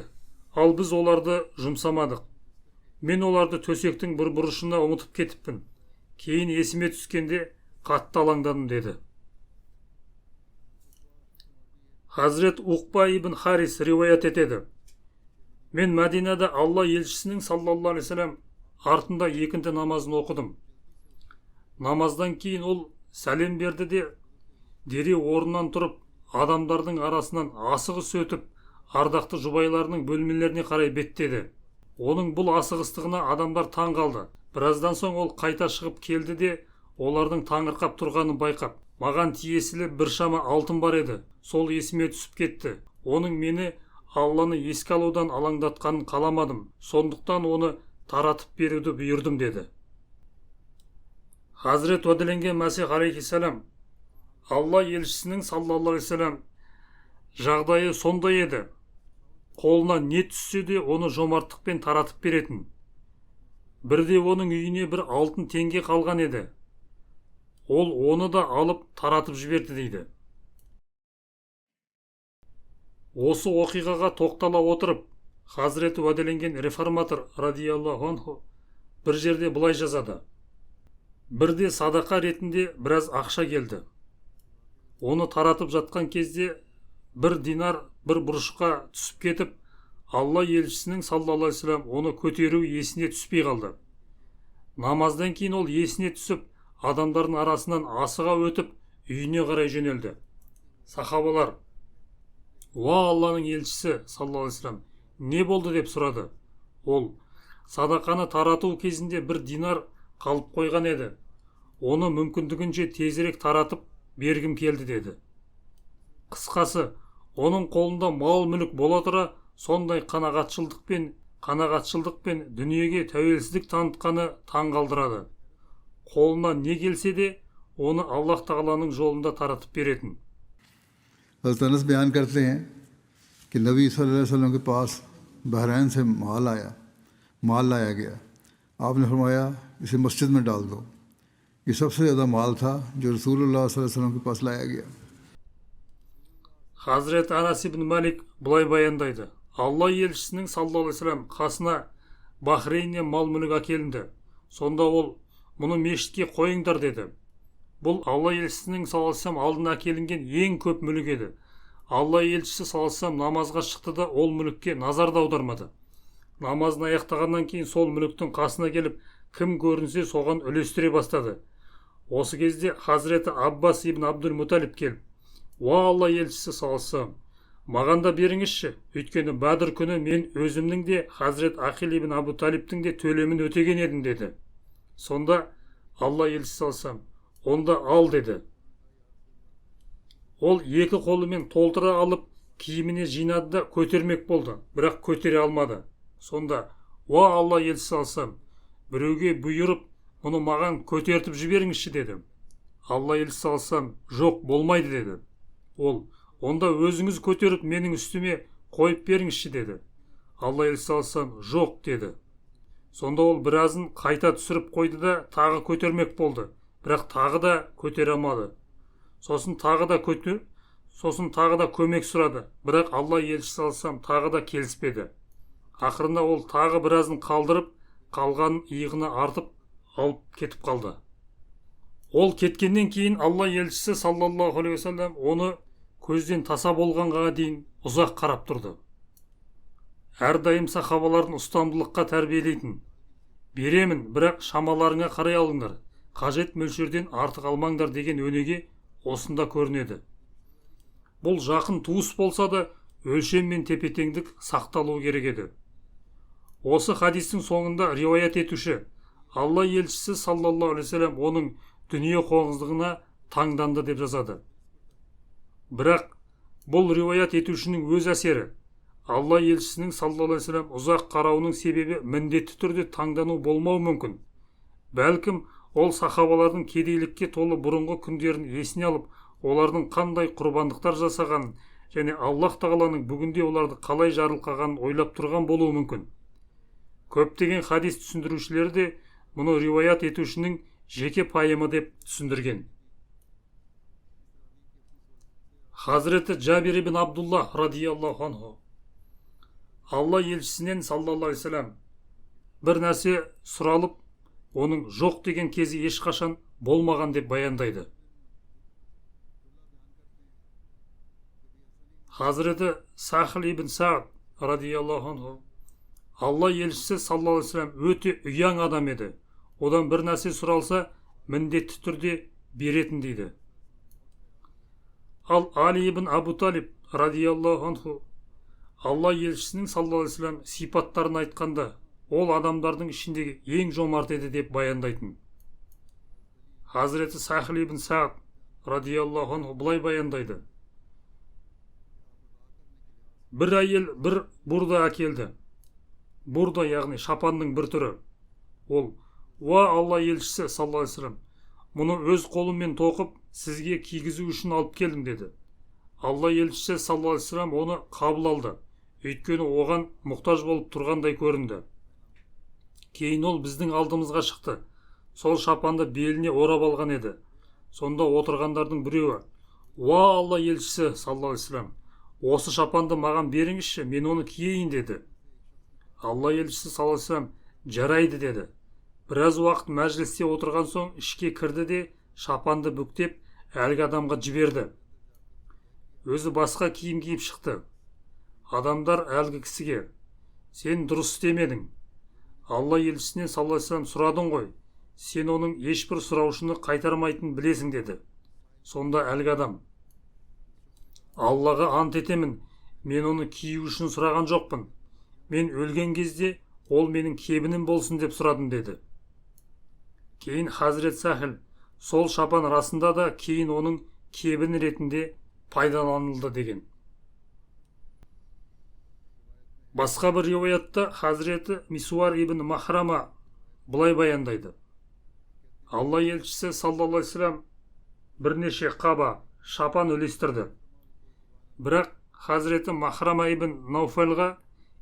ал біз оларды жұмсамадық. Мен оларды төсектің бір бұрышына ұмытып кетіппін. Кейін есіме түскенде қатты алаңдадым деді. Хазрет Уқба ибн Харис риуаят етеді. Мен Мәдинада Алла елшісінің саллаллаху алейхи вассалам артында екінді намазын оқыдым. Намаздан кейін ол сәлем берді де, дереу орнынан тұрып, адамдардың арасынан асығыс өтіп, ардақты жұбайларының бөлмелеріне қарай беттеді. Оның бұл асығыстығына адамдар таң қалды. Біраздан соң ол қайта шығып келді де, олардың таңырқап тұрғанын байқап, маған тиесілі біршама алтын бар еді. Сол есіме түсіп кетті. Оның мені Алланы еске алудан алаңдатқанын қаламадым. Сондықтан оны таратып беруді бұйырдым деді. Хазрет уәделенген Мәсих алейхиссалам, Алла елшісінің саллаллаху алейхи вассалам жағдайы сондай еді. Қолына не түссе де оны жомарттықпен таратып беретін. Бірде оның үйіне бір алтын теңге қалған еді. Ол оны да алып таратып жіберді дейді. Осы оқиғаға тоқтала отырып, Хазіреті уәделенген реформатор радиаллаху анху бір жерде былай жазады. Бірде садақа ретінде біраз ақша келді. Оны таратып жатқан кезде бір динар бір бұрышқа түсіп кетіп, Алла елшісінің саллаллаху алейхи вассалам оны көтеру есіне түспей қалды. Намаздан кейін ол есіне түсіп, адамдардың арасынан асыға өтіп, үйіне қарай жөнелді. Сахабалар, уа Алланың елшісі саллаллаху алейхи вассалам, не болды деп сұрады. Ол, садақаны тарату кезінде бір динар қалып қойған еді. Оны мүмкіндігінше тезірек таратып бергім келді деді. Қысқасы, оның қолында мал мүлік бола тұра, сондай қанағатшылдықпен дүниеге тәуелсіздік танытқаны таң қалдырады. Қолына не келсе де, оны Аллах тағаланың жолында таратып беретін. हज़रत अनस बयान करते हैं कि नबी सल्लल्लाहु अलैहि वसल्लम के पास बहरैन से माल लाया गया. आपने फरमाया इसे मस्जिद में डाल दो. ये सबसे ज़्यादा माल था जो रसूलुल्लाह सल्लल्लाहु अलैहि वसल्लम के पास लाया गया. Хазрет Анас ибн Малик бұлай баяндайды. Алла елшісінің саллаллаху алейхи вассалам қасына Бахрейннен мал мүлік әкелінді. Сонда ол, мұны мешітке қойыңдар деді. Бұл Алла елшісінің саллаллаху алейхи вассалам алдына әкелінген ең көп мүлік еді. Алла елшісі саллаллаху алейхи вассалам намазға шықты да ол мүлікке назар да аудармады. Намазын аяқтағаннан кейін сол мүліктің қасына келіп, кім көрінсе соған үлестіре бастады. Осы кезде Хазіреті Аббас ибн Абдул Муталиб келіп, уа Алла елшісі саллаллаху алейхи вассалам, маған да беріңізші, өйткені Бәдір күні мен өзімнің де Хазірет Ақил ибн Абу Талибтің де төлемін өтеген едім деді. Сонда Алла елшісі саллаллаху алейхи вассалам, онда ал деді. Ол екі қолымен толтыра алып, киіміне жинады да көтермек болды, бірақ көтере алмады. Сонда, уа Алла елшісі саллаллаху алейхи вассалам, біреуге бұйырып, мұны маған көтертіп жіберіңізші деді. Алла елшісі саллаллаху алейхи вассалам, жоқ, болмайды деді. Ол, онда өзіңіз көтеріп менің үстіме қойып беріңізші деді. Алла елшісі саллаллаху алейхи вассалам, жоқ деді. Сонда ол біразын қайта түсіріп қойды да тағы көтермек болды, бірақ тағы да көтере алмады. Сосын тағы да көмек сұрады, бірақ Алла елшісі саллаллаху алейхи вассалам тағы да келіспеді. Ақырында ол тағы біразын қалдырып, қалған иығына артып алып кетіп қалды. Ол кеткеннен кейін Алла елшісі саллаллаху алейхи вассалам оны көзден таса болғанға дейін ұзақ қарап тұрды. Әрдайым сахабалардың ұстамдылыққа тәрбиелейтін. Беремін, бірақ шамаларыңа қарай алыңдар, қажет мөлшерден артық алмаңдар деген өнеге осында көрінеді. Бұл жақын туыс болса да өлшем мен тепе-теңдік сақталуы керек еді. Осы хадистің соңында риуаят етуші Алла елшісі саллаллаху алейхи вассалам оның дүние қоңыздығына таңданды деп жазады. Бірақ бұл риуаят етушінің өз әсері. Алла елшісінің саллаллаху алейхи вассалам ұзақ қарауының себебі міндетті түрде таңдану болмау мүмкін. Бәлкім ол сахабалардың кедейлікке толы бұрынғы күндерін есіне алып, олардың қандай құрбандықтар жасаған және Аллах тағаланың бүгінде оларды қалай жарылқағанын ойлап тұрған болуы мүмкін. Көптеген хадис түсіндірушілері де мұны риуаят етушінің жеке пайымы деп түсіндірген. Хазіреті Джабир ибн Абдулла радиаллаху анху Алла елшісінен саллаллаху алейхи вассалам бір нәрсе сұралып, оның жоқ деген кезі ешқашан болмаған деп баяндайды. Хазіреті Сахл ибн Саад радиаллаху анху Алла елшісі саллаллаху алейхи вассалам өте ұяң адам еді. Одан бір нәрсе сұралса, міндетті түрде беретін дейді. Ал Али ибн Абу Талиб радиаллаху анху Алла елшісінің саллаллаху алейхи вассалам сипаттарын айтқанда, ол адамдардың ішіндегі ең жомарт еді деп баяндайтын. Хазіреті Сахл ибн Саад радиаллаху анху былай баяндайды. Бір әйел бір бурда әкелді. Бурда, яғни шапанның бір түрі. Ол, уа Алла елшісі саллаллаху алейхи вассалам, мұны өз қолыммен тоқып, сізге кигізу үшін алып келдім деді. Алла елшісі саллаллаху алейхи вассалам оны қабыл алды. Өйткені оған мұқтаж болып тұрғандай көрінді. Кейін ол біздің алдымызға шықты. Сол шапанды беліне орап алған еді. Сонда отырғандардың біреуі, уа Алла елшісі саллаллаху алейхи вассалам, осы шапанды маған беріңізші, мен оны киейін деді. Алла елшісі саллаллаху алейхи вассалам жарайды деді. Біраз уақыт мәжілісте отырған соң ішке кірді де шапанды бүктеп әлгі адамға жіберді. Өзі басқа киім киіп шықты. Адамдар әлгі кісіге, сен дұрыс істемедің. Алла елшісінен саллаллаху алейхи вассалам сұрадың ғой, сен оның ешбір сұраушыны қайтармайтынын білесің деді. Сонда әлгі адам, Аллаға ант етемін, мен оны кию үшін сұраған жоқпын. Мен өлген кезде ол менің кебінім болсын деп сұрадым деді. Кейін Хазірет Сахл сол шапан расында да кейін оның кебін ретінде пайдаланылды деген. Басқа бір риуаятта Хазіреті Мисуар ибн Махрама былай баяндайды. Алла елшісі саллаллаху алейхи вассалам бірнеше қаба шапан үлестірді. Бірақ Хазіреті Махрама ибн Науфалға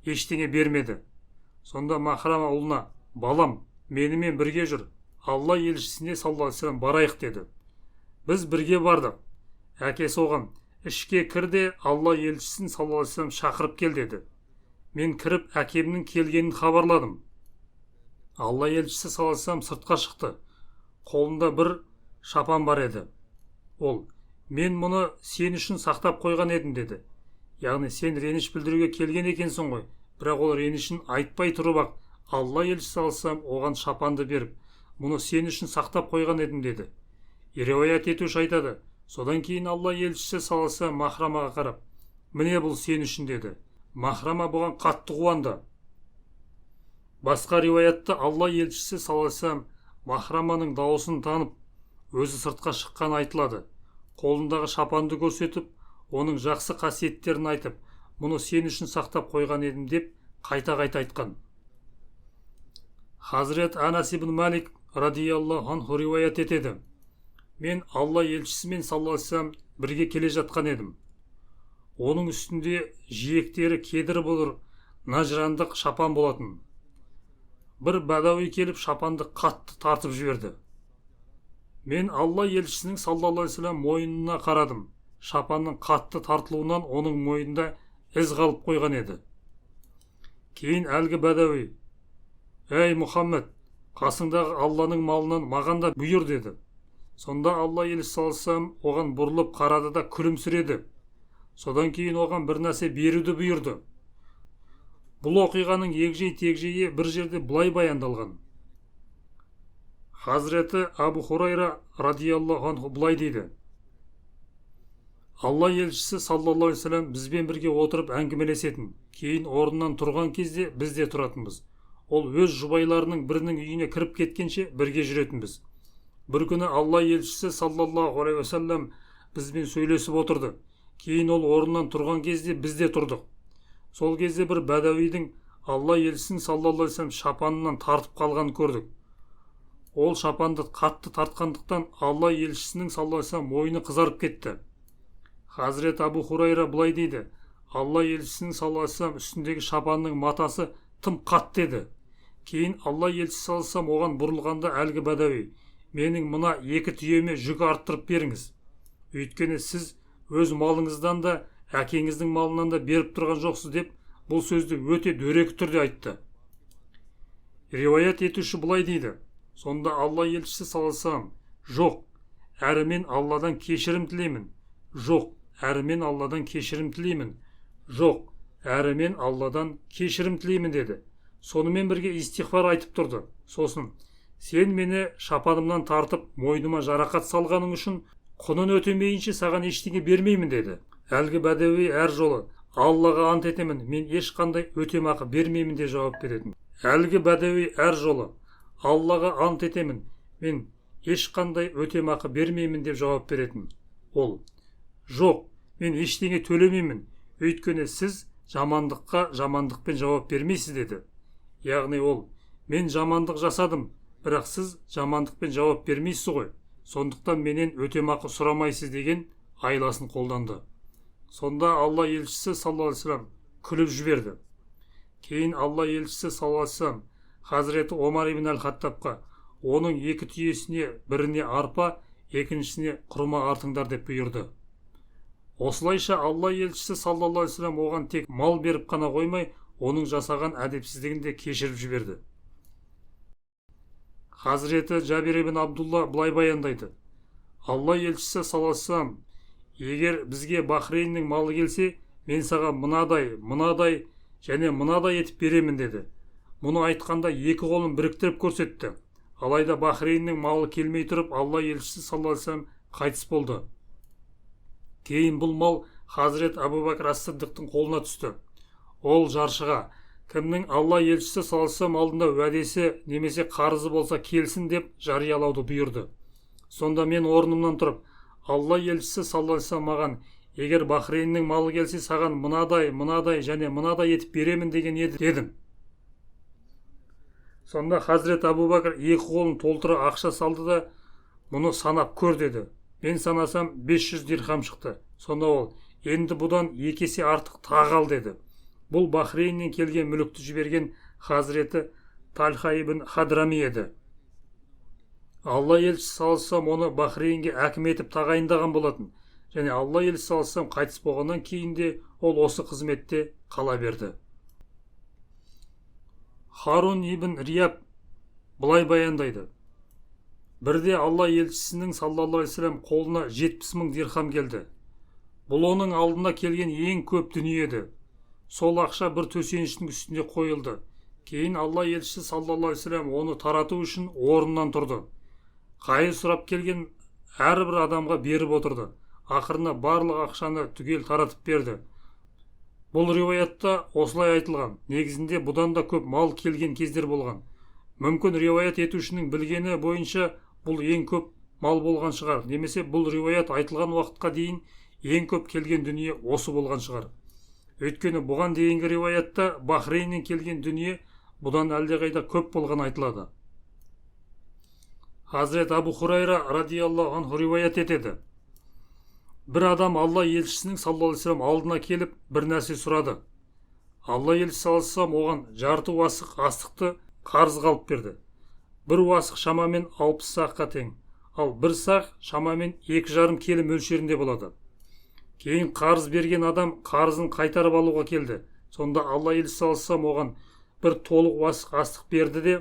ештеңе бермеді. Сонда Махрама ұлына, балам, менімен бірге жүр, Алла елшісіне саллаллаху алейхи вассалам барайық деді. Біз бірге бардық. Әкесі оған, ішке кір де Алла елшісін саллаллаху алейхи вассалам шақырып кел деді. Мен кіріп әкемнің келгенін хабарладым. Алла елшісі саллаллаху алейхи вассалам сыртқа шықты. Қолында бір шапан бар еді. Ол, мен мұны сен үшін сақтап қойған едім деді. Яғни сен реніш білдіруге келген екенсің ғой. Бірақ ол ренішін айтпай тұрып ақ, Алла елшісі саллаллаху алейхи вассалам оған шапанды беріп, мұны сен үшін сақтап қойған едім деді. Риуаят етуші айтады. Содан кейін Алла елшісі саллаллаху алейхи вассалам Махрамаға қарап, міне бұл сен үшін деді. Махрама бұған қатты қуанды. Басқа риуаятта Алла елшісі саллаллаху алейхи вассалам Махраманың дауысын танып, өзі сыртқа шыққан айтылады. Қолындағы шапанды көрсетіп, оның жақсы қасиеттерін айтып, мұны сен үшін сақтап қойған едім деп қайта-қайта айтқан. Хазірет Анас ибн Малик радиаллаху анху риуаят етеді. Мен Алла елшісімен саллаллаху алейхи вассалам бірге келе жатқан едім. Оның үстінде жиектері кедір бұдыр нажрандық шапан болатын. Бір бадауи келіп шапанды қатты тартып жіберді. Мен Алла елшісінің саллаллаху алейхи вассалам мойнына қарадым. Шапанның қатты тартылуынан оның мойнында із қалып қойған еді. Кейін әлгі бадауи, әй Мұхаммед, қасыңдағы Алланың малынан маған да бұйыр деді. Сонда Алла елшісі саллаллаху алейхи вассалам оған бұрылып қарады да күлімсіреді. Содан кейін оған бір нәрсе беруді бұйырды. Бұл оқиғаның егжей-тегжейі бір жерде былай баяндалған. Хазіреті Абу Хурайра радиаллаху анху былай дейді. Алла елшісі саллаллаху алейхи вассалам бізбен бірге отырып әңгімелесетін. Кейін орнынан тұрған кезде біз де тұратынбыз. Ол өз жұбайларының бірінің үйіне кіріп кеткенше бірге жүретінбіз. Бір күні Алла елшісі саллаллаху алейхи вассалам бізбен сөйлесіп отырды. Кейін ол орнынан тұрған кезде біз де тұрдық. Сол кезде бір бәдәуидің Алла елшісін саллаллаху алейхи вассалам шапанынан тартып қалғанын көрдік. ол шапанды қатты тартқандықтан Алла елшісінің саллаллаху алейхи вассалам мойны қызарып кетті. Хазірет Абу Хурайра былай дейді: Алла елшісінің саллаллаху алейхи вассалам үстіндегі шапанның матасы тым қатты еді. Кейін Алла елшісі саллаллаху алейхи вассалам оған бұрылғанда әлгі бәдәуи: менің мына 2 түйеме жүк арттырып беріңіз. Өйткені сіз өз малыңыздан да, әкеңіздің малынан да беріп тұрған жоқсыз деп бұл сөзді өте дөрекі түрде айтты. Риуаят етуші былай дейді: сонда Алла елшісі саллаллаху алейхи вассалам: жоқ, әрі мен Алладан кешірім тілеймін. Жоқ, әрі мен Алладан кешірім тілеймін. Жоқ, әрі мен Алладан кешірім тілеймін деді. Сонымен бірге истихфар айтып тұрды. Сосын: сен мені шапанымнан тартып мойныма жарақат салғаның үшін құнын өтемейінше саған ештеңе бермеймін деді. Әлгі бәдәуи әр жолы: Аллаға ант етемін, мен ешқандай өтемақы бермеймін деп жауап беретін. Әлгі бәдәуи әр жолы: Аллаға ант етемін, мен ешқандай өтемақы бермеймін деп жауап беретін. Ол: жоқ, мен ештеңе төлемеймін, өйткені сіз жамандыққа жамандықпен жауап бермейсіз деді. Яғни ол: мен жамандық жасадым, бірақ сіз жамандықпен жауап бермейсіз ғой, сондықтан менен өтемақы сұрамайсыз деген айласын қолданды. Сонда Алла елшісі саллаллаху алейхи вассалам күліп жіберді. Кейін Алла елшісі саллаллаху алейхи вассалам Хазіреті Омар ибн әл-Хаттабқа оның 2 түйесіне біріне арпа, екіншісіне құрма артыңдар деп бұйырды. Осылайша Алла елшісі саллаллаху алейхи вассалам оған тек мал беріп қана қоймай, оның жасаған әдепсіздігін де кешіріп жіберді. Хазіреті Жабир ибн Абдулла былай баяндайды: Алла елшісі саллаллаху алейхи вассалам: егер бізге Бахрейннің малы келсе, мен саған мынадай және мынадай етіп беремін деді. Мұны айтқанда 2 қолын біріктіріп көрсетті. Алайда Бахрейннің малы келмей тұрып, Алла елшісі саллаллаху алейхи вассалам қайтыс болды. Кейін бұл мал Хазірет Абу Бәкір ас-Сиддиқтың қолына түсті. Ол жаршыға: кімнің Алла елшісі саллаллаху алейхи вассалам алдында уәдесі немесе қарызы болса келсін деп жариялауды бұйырды. Сонда мен орнымнан тұрып: Алла елшісі саллаллаху алейхи вассалам маған: егер Бахрейннің малы келсе, саған мынадай және мынадай етіп беремін деген еді дедім. Сонда Хазірет Абу Бәкір 2 қолын толтыра ақша салды да: мұны санап көр деді. Мен санасам 500 дирхам шықты. Сонда ол: енді бұдан 2 есе артық тағы ал деді. Бұл Бахрейннен келген мүлікті жіберген Хазіреті Тальха ибн Хадрами еді. Алла елшісі саллаллаху алейхи вассалам оны Бахрейнге әкім етіп тағайындаған болатын. Және Алла елшісі саллаллаху алейхи вассалам қайтыс болғаннан кейін де ол осы қызметте қала берді. Харун ибн Рияб былай баяндайды: бірде Алла елшісінің саллаллаху алейхи вассалам қолына 70 000 дирхам келді. Бұл оның алдына келген ең көп дүние еді. Сол ақша бір төсеніштің үстінде қойылды. Кейін Алла елшісі саллаллаху алейхи вассалам оны тарату үшін орнынан тұрды. Қайыр сұрап келген әрбір адамға беріп отырды. Ақырына барлық ақшаны түгел таратып берді. Бұл риуаятта осылай айтылған. Негізінде бұдан да көп мал келген кездер болған. Мүмкін риуаят етушінің білгені бойынша бұл ең көп мал болған шығар. Немесе бұл риуаят айтылған уақытқа дейін ең көп келген дүние осы болған шығар. Өйткені бұған дейінгі риуаятта Бахрейннен келген дүние бұдан әлдеқайда көп болған айтылады. Хазірет Абу Хурайра радиаллаху анху риуаят етеді: бір адам Алла елшісінің саллаллаху алейхи вассалам алдына келіп бір нәрсе сұрады. Алла елшісі саллаллаху алейхи вассалам оған жарты уасық астықты қарызға алып берді. Бір уасық шамамен 60 саққа тең, ал бір сақ шамамен 2,5 келі мөлшерінде болады. Кейін қарыз берген адам қарызын қайтарып алуға келді. Сонда Алла елшісі саллаллаху алейхи вассалам оған бір толық уасық астық берді де: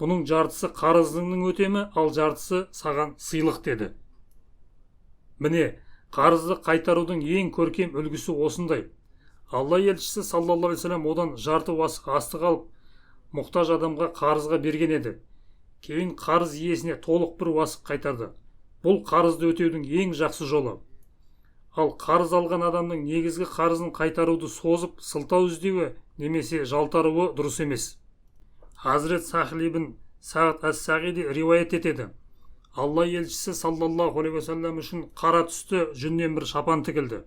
бұның жартысы қарызыңның өтемі, ал жартысы саған сыйлық деді. Міне, қарызды қайтарудың ең көркем үлгісі осындай. Алла елшісі саллаллаху алейхи вассалам одан жарты уасық астық алып, мұқтаж адамға қарызға берген еді. Кейін қарыз иесіне толық бір уасық қайтарды. Бұл қарызды өтеудің ең жақсы жолы. Ал қарыз алған адамның негізгі қарызын қайтаруды созып, сылтау іздеуі немесе жалтаруы дұрыс емес. Хазірет Сахл ибн Сағд ас-Сағиди риуаят етеді: Алла елшісі саллаллаху алейхи вассалам үшін қара түсті жүннен бір шапан тігілді.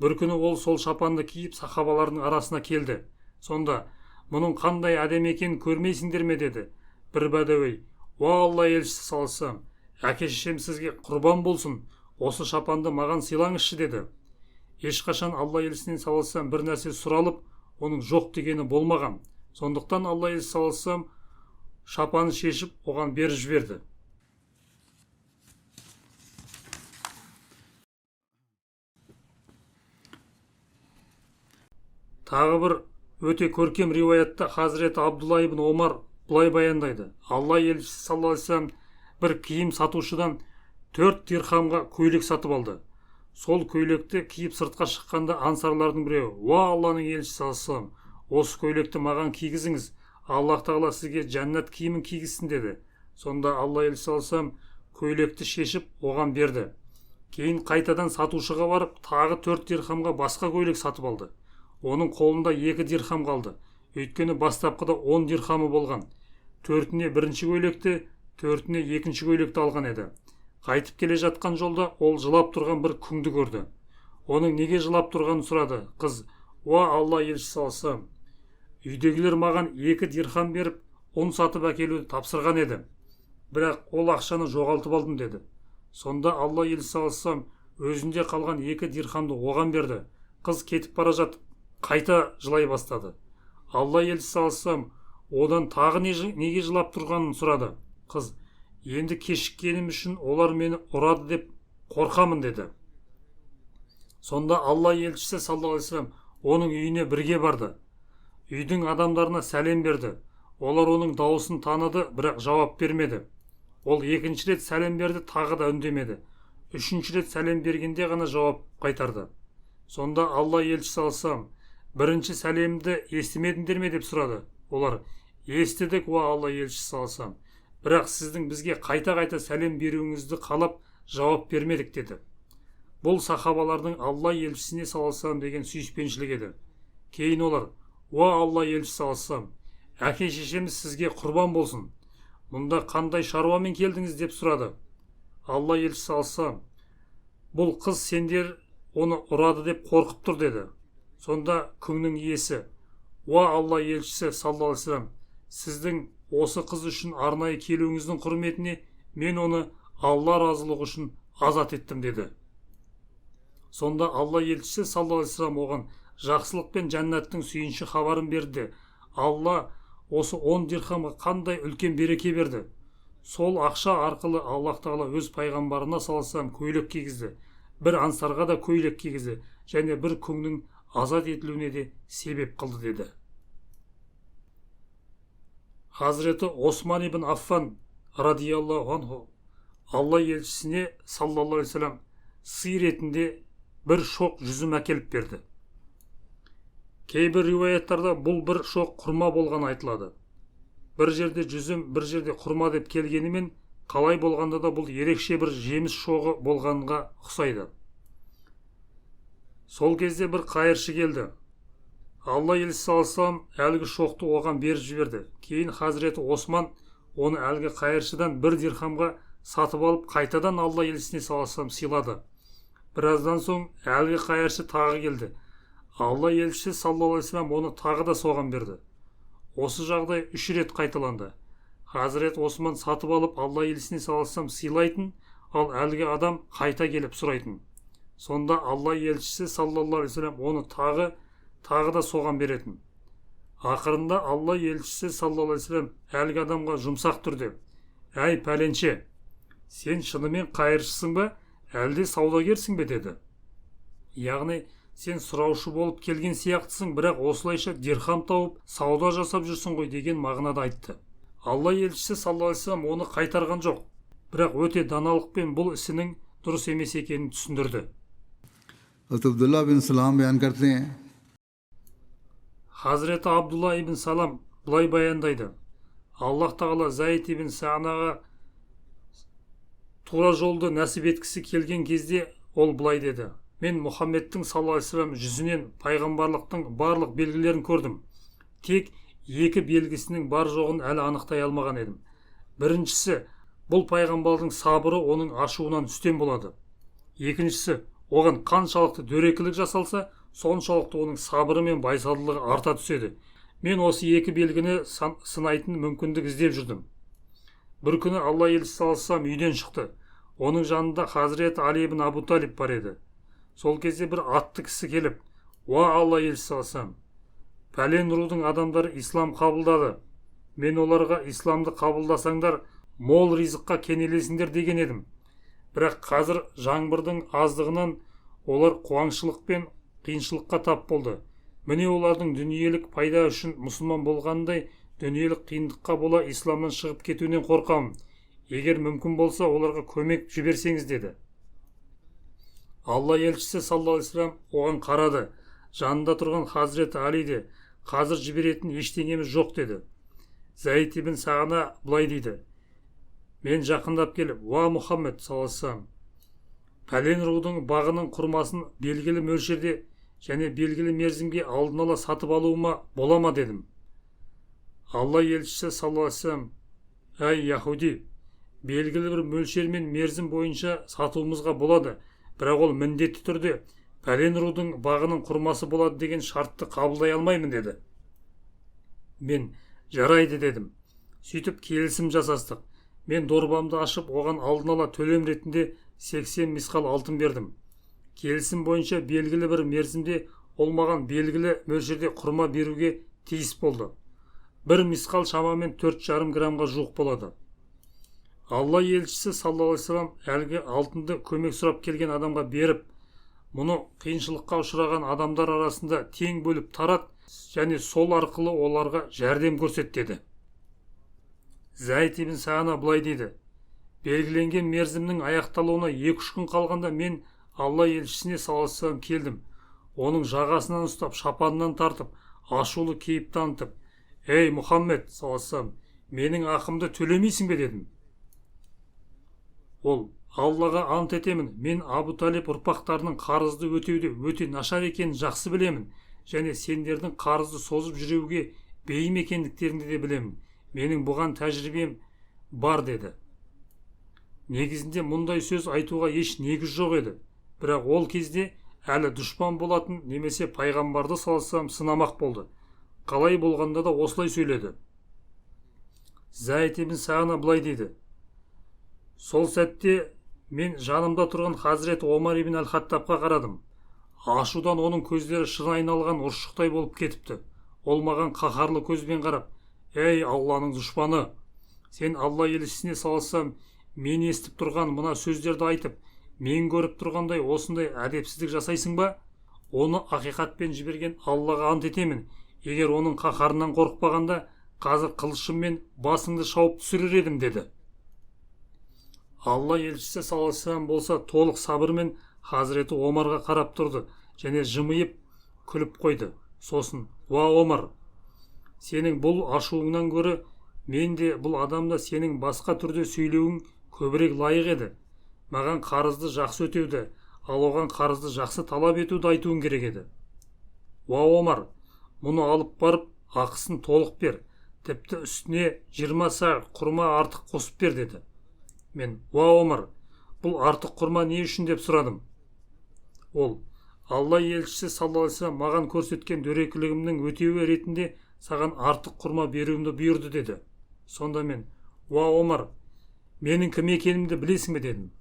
Бір күні ол сол шапанды киіп сахабалардың арасына келді. Сонда: мұның қандай әдемі екенін көрмейсіңдер ме деді. Бір бәдәуи: уа алла елшісі саллаллаху әке шешем сізге құрбан болсын, осы шапанды маған сыйлаңызшы деді. Ешқашан алла елшісінен саллаллаху бір нәрсе сұралып, оның жоқ дегені болмаған. Сондықтан алла елшісі саллаллаху шапанын шешіп оған беріп жіберді. Тағы бір өте көркем риуаятта Хазіреті Абдулла ибн Омар былай баяндайды. Алла елшісі саллаллаху бір киім сатушыдан 4 дирхамға көйлек сатып алды. Сол көйлекті киіп сыртқа шыққанда ансарлардың біреуі: уа Алланың елшісі саллаллаху, осы көйлекті маған кигізіңіз, Аллах тағала сізге жәннат киімін кигізсін деді. Сонда алла елшісі саллаллаху көйлекті шешіп оған берді. Кейін қайтадан сатушыға барып, тағы 4 дирхамға басқа көйлек сатып алды. Оның қолында 2 дирхам қалды. Өйткені бастапқыда 10 дирхамы болған. 4-іне бірінші көйлекті, 4-іне екінші көйлекті алған еді. Қайтып келе жатқан жолда ол жылап тұрған бір күңді көрді. Оның неге жылап тұрғанын сұрады. Қыз: уа алла елшісі саллаллаху, үйдегілер маған 2 дирхам беріп, ұн сатып әкелуді тапсырған еді. Бірақ ол ақшаны жоғалтып алдым деді. Сонда алла елшісі саллаллаху өзінде қалған 2 дирхамды оған берді. Қыз кетіп бара жатып қайта жылай бастады. Алла елшісі саллаллаху одан тағы неге жылап тұрғанын сұрады. Қыз: енді кешіккенім үшін олар мені ұрады деп қорқамын деді. Сонда алла елшісі саллаллаху оның үйіне бірге барды. Үйдің адамдарына сәлем берді. Олар оның дауысын таныды, бірақ жауап бермеді. Ол екінші рет сәлем берді, тағы да үндемеді. Үшінші рет сәлем бергенде ғана жауап қайтарды. Сонда алла елшісі саллаллаху бірінші сәлемді естімедіңдер ме деп сұрады. Олар: естідік уа алла елшісі саллаллаху, бірақ сіздің бізге қайта-қайта сәлем беруіңізді қалап жауап бермедік деді. Бұл сахабалардың алла елшісіне саллаллаху деген сүйіспеншілік еді. Кейін олар: уа алла елшісі саллаллаху, әке шешеміз сізге құрбан болсын, мұнда қандай шаруамен келдіңіз деп сұрады. Алла елшісі саллаллаху: бұл қыз сендер оны ұрады деп қорқып тұр деді. Сонда күңнің иесі: уа алла елшісі саллаллаху, сіздің осы қыз үшін арнайы келуіңіздің құрметіне мен оны алла разылығы үшін азат еттім деді. Сонда алла елшісі саллаллаху оған жақсылық пен жәннаттың сүйінші хабарын берді. Алла осы 10 дирхамға қандай үлкен береке берді. Сол ақша арқылы Аллах тағала өз пайғамбарына саллаллаху көйлек кигізді. Бір ансарға да көйлек кигізді және бір күңнің азат етілуіне де себеп қылды деді. Хазіреті Осман ибн Аффан радиаллаху анху алла елшісіне саллаллаху алейхи сый ретінде бір шоқ жүзім әкеліп берді. Кейбір риуаяттарда бұл бір шоқ құрма болған айтылады. Бір жерде жүзім, бір жерде құрма деп келгенімен, қалай болғанда да бұл ерекше бір жеміс шоғы болғанға ұқсайды. Сол кезде бір қайыршы келді. Алла елшісі саллаллаху әлгі шоқты оған беріп жіберді. Кейін Хазіреті Осман оны әлгі қайыршыдан 1 дирхамға сатып алып, қайтадан алла елшісіне саллаллаху сыйлады. Біраздан соң әлгі қайыршы тағы келді. Алла елшісі саллаллаху оны тағы да соған берді. Осы жағдай 3 рет қайталанды. Хазірет Осман сатып алып алла елшісіне саллаллаху сыйлайтын, ал әлгі адам қайта келіп сұрайтын. Сонда алла елшісі саллаллаху оны тағы да соған беретін. Ақырында алла елшісі саллаллаху әлгі адамға жұмсақ түрде: әй пәленше, сен шынымен қайыршысың ба, әлде саудагерсің бе деді. Яғни сен сұраушы болып келген сияқтысың, бірақ осылайша дирхам тауып сауда жасап жүрсің ғой деген мағынада айтты. Алла елшісі саллаллаху оны қайтарған жоқ, бірақ өте даналықпен бұл ісінің дұрыс емес екенін түсіндірді. अब्दुल्ला बिन सलाम बयान करते हैं Хазіреті Абдулла ибн Салам былай баяндайды. Аллах тағала Заид ибн Саанаға тура жолды нәсіп еткісі келген кезде ол былай деді: мен Мұхаммедтің саллаллаху жүзінен пайғамбарлықтың барлық белгілерін көрдім. Тек 2 белгісінің бар жоғын әлі анықтай алмаған едім. Біріншісі, бұл пайғамбардың сабыры оның ашуынан үстем болады. Екіншісі, оған қаншалықты дөрекілік жасалса, соншалықты оның сабыры мен байсалдылығы арта түседі. Мен осы 2 белгіні сынайтын мүмкіндік іздеп жүрдім. бір күні алла елшісі саллаллаху үйден шықты. Оның жанында Хазірет Али ибн Абу Талиб бар еді. Сол кезде бір атты кісі келіп: "Уа алла елшісі саллаллаху пәлен рудың адамдары ислам қабылдады. Мен оларға исламды қабылдасаңдар, мол ризыққа кенелесіңдер деген едім. Бірақ қазір жаңбырдың аздығынан олар қуаңшылық пен қиыншылыққа тап болды. Міне олардың дүниелік пайда үшін мұсылман болғандай, дүниелік қиындыққа бола исламнан шығып кетуінен қорқамын. Егер мүмкін болса, оларға көмек жіберсеңіз" деді. Алла елшісі саллаллаху алейхи вассалам оған қарады. Жанында тұрған Хазірет Али де: "Қазір жіберетін ештеңеміз жоқ" деді. Зайд ибн Сағана былай дейді: "Мен жақындап келіп: Уа Мұхаммед саллаллаху алейхи вассалам, пәлен рудың бағының құрмасын белгілі мөлшерде және белгілі мерзімге алдын ала сатып алуыма бола ма?" дедім. Алла елшісі саллаллаху алейхи вассалам: "Әй яһуди, белгілі бір мөлшер мен мерзім бойынша сатуымызға болады, бірақ ол міндетті түрде пәлен рудың бағының құрмасы болады деген шартты қабылдай алмаймын" деді. Мен: "Жарайды" дедім. Сөйтіп келісім жасастық. Мен дорбамды ашып, оған алдын ала төлем ретінде 80 мисқал алтын бердім. Келісім бойынша белгілі бір мерзімде ол маған белгілі мөлшерде құрма беруге тиіс болды. Бір мисқал шамамен 4,5 граммға жуық болады. Алла елшісі саллаллаху алейхи вассалам әлгі алтынды көмек сұрап келген адамға беріп, мұны қиыншылыққа ұшыраған адамдар арасында тең бөліп тарат және сол арқылы оларға жәрдем көрсет деді. Зайд ибн Сағана былай дейді: "Белгіленген мерзімнің аяқталуына 2-3 күн қалғанда мен Алла елшісіне саллаллаху алейхи вассалам келдім. Оның жағасынан ұстап, шапанынан тартып, ашулы кейіп танытып: "Ей Мұхаммед саллаллаху алейхи вассалам, менің ақымды төлемейсің бе?" дедім. Ол: "Аллаға ант етемін, мен Абу Талиб ұрпақтарының қарызды өтеуде өте нашар екенін жақсы білемін, және сендердің қарызды созып жүруге бейім екендіктеріңді де білемін. Менің бұған тәжірибем бар" деді. Негізінде мұндай сөз айтуға еш негіз жоқ еді. Бірақ ол кезде әлі дұшпан болатын немесе пайғамбарды саллаллаху алейхи вассалам сынамақ болды. Қалай болғанда да осылай сөйледі. Зайд ибн Сағана былай дейді: "Сол сәтте мен жанымда тұрған Хазірет Омар ибн Әл-Хаттабқа қарадым. Ашудан оның көздері шын айналған ұршықтай болып кетіпті. Ол маған қаһарлы көзбен қарап: "Ей Алланың дұшпаны, сен Алла елшісіне саллаллаху алейхи вассалам мен естіп тұрған мына сөздерді айтып, мен көріп тұрғандай осындай әдепсіздік жасайсың ба? Оны ақиқатпен жіберген Аллаға ант етемін, егер оның қаһарынан қорықпағанда, қазір қылышыммен басыңды шауып түсірер едім" деді. Алла елшісі саллаллаху алейхи вассалам болса толық сабырмен Хазіреті Омарға қарап тұрды және жымиып күліп қойды. Сосын: "Уа Омар, сенің бұл ашуыңнан гөрі мен де бұл адамда сенің басқа түрде сөйлеуің көбірек лайық еді. Маған қарызды жақсы өтеуді, ал оған қарызды жақсы талап етуді айтуың керек еді. Уа Омар, мұны алып барып ақысын толық бер, тіпті үстіне 20 сар құрма артық қосып бер" деді. Мен: "Уа Омар, бұл артық құрма не үшін?" деп сұрадым. Ол: "Алла елшісі саллаллаху алейхи вассалам маған көрсеткен дөрекілігімнің өтеуі ретінде саған артық құрма беруімді бұйырды" деді. Сонда мен: "Уа Омар, менің кім екенімді білесің бе?" дедім.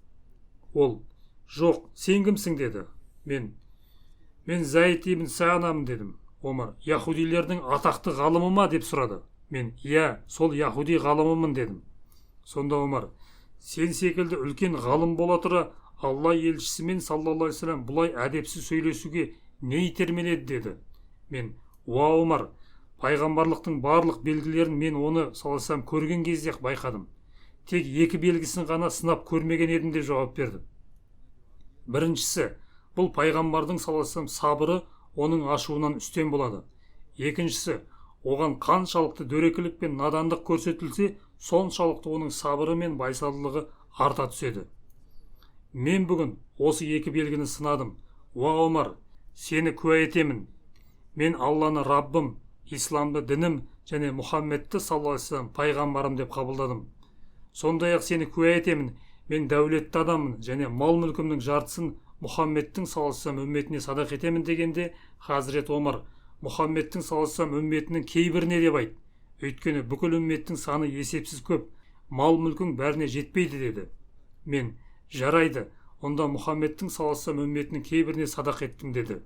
Ол: "Жоқ, сен кімсің?" деді. Мен Зайд ибн Сағанамын" дедім. Омар: "Яһудилердің атақты ғалымы ма?" деп сұрады. Мен: "Иә, сол яһуди ғалымымын" дедім. Сонда Омар: "Сен секілді үлкен ғалым бола тұра, Алла елшісімен саллаллаху алейхи вассалам бұлай әдепсіз сөйлесуге не итермеледі" деді. Мен: "Уа Омар, пайғамбарлықтың барлық белгілерін мен оны саллаллаху алейхи вассалам көрген кезде байқадым. Тек 2 белгісін ғана сынап көрмеген едім" деп жауап берді. Біріншісі, бұл пайғамбардың саллаллаху алейхи вассалам сабыры оның ашуынан үстем болады. Екіншісі, оған қаншалықты дөрекілік пен надандық көрсетілсе, соншалықты оның сабыры мен байсалдылығы арта түседі. Мен бүгін осы 2 белгіні сынадым. Уа Омар, сені куә етемін. Мен Алланы Раббым, исламды дінім және Мұхаммедті саллаллаху алейхи вассалам пайғамбарым деп қабылдадым. Сондай-ақ сені куә етемін, мен дәулетті адаммын және мал-мүлкімнің жартысын Мұхаммедтің саллаллаху алейхи вассалам үмметіне садақ етемін дегенде, Хазірет Омар: "Мұхаммедтің саллаллаху алейхи вассалам үмметінің кейбіріне деп айт. Өйткені бүкіл үмметтің саны есепсіз көп. мал мүлкің бәріне жетпейді деді. Мен: жарайды, онда Мұхаммедтің саллаллаху үмметінің кейбіріне садақ еттім деді.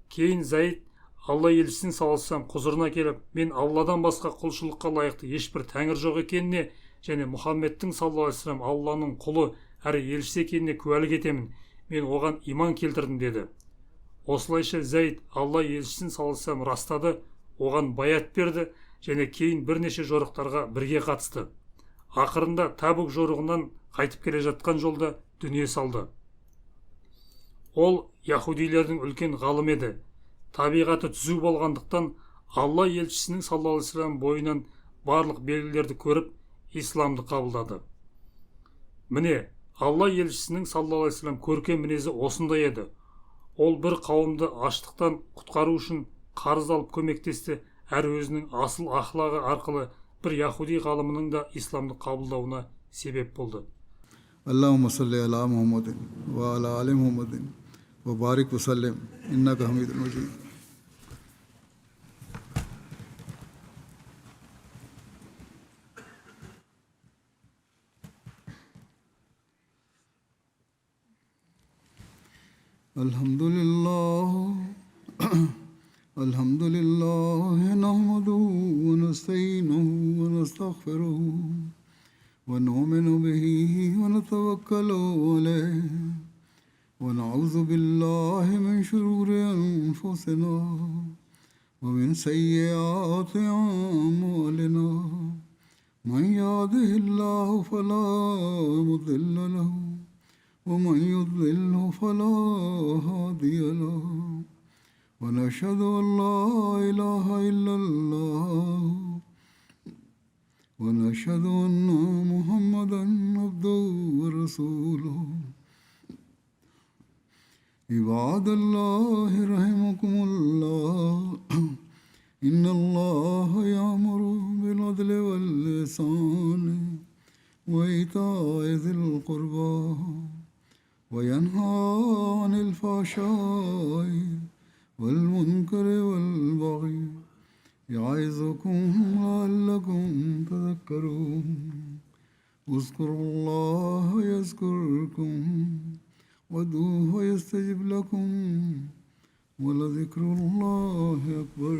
Кейін Заид Алла елшісінің саллаллаху құзырына келіп, мен Алладан басқа құлшылыққа лайықты ешбір тәңір жоқ екеніне және Мұхаммедтің саллаллаху Алланың құлы әрі елшісі екеніне куәлік етемін. Мен оған иман келтірдім деді. Осылайша Заид Алла елшісін саллаллаху растады, оған баят берді және кейін бірнеше жорықтарға бірге қатысты. Ақырында Табук жорығынан қайтып келе жатқан жолда дүние салды. Ол яһудилердің үлкен ғалым еді. Табиғаты түзу болғандықтан Алла елшісінің саллаллаху бойынан барлық белгілерді көріп, исламды қабылдады. Міне, Алла елшісінің саллаллаху көркем мінезі осындай еді. Ол бір қауымды аштықтан құтқару үшін қарыз алып көмектесті, әрі өзінің асыл ақылағы арқылы бір яһуди ғалымының да исламды қабылдауына себеп болды. Аллахумма салли ала Мухаммадин ва ала али Мухаммадин ва барик ва саллим иннака хамидун мажид. الحمد لله نحمده ونستعينه ونستغفره ونؤمن به ونتوكل عليه ونعوذ بالله من شرور أنفسنا ومن سيئات أعمالنا من يهده الله فلا مضل له ومن يضلل فلا هادي له ونشهد أن لا إله إلا الله ونشهد أن محمدا عبده ورسوله. عباد الله رحمكم الله إن الله يأمر بالعدل والإحسان وإيتاء ذي القربى وينهى عن الفحشاء والمنكر والبغي يعظكم لعلكم تذكرون. اذكروا الله يذكركم وادعوه يستجب لكم ولذكر الله أكبر.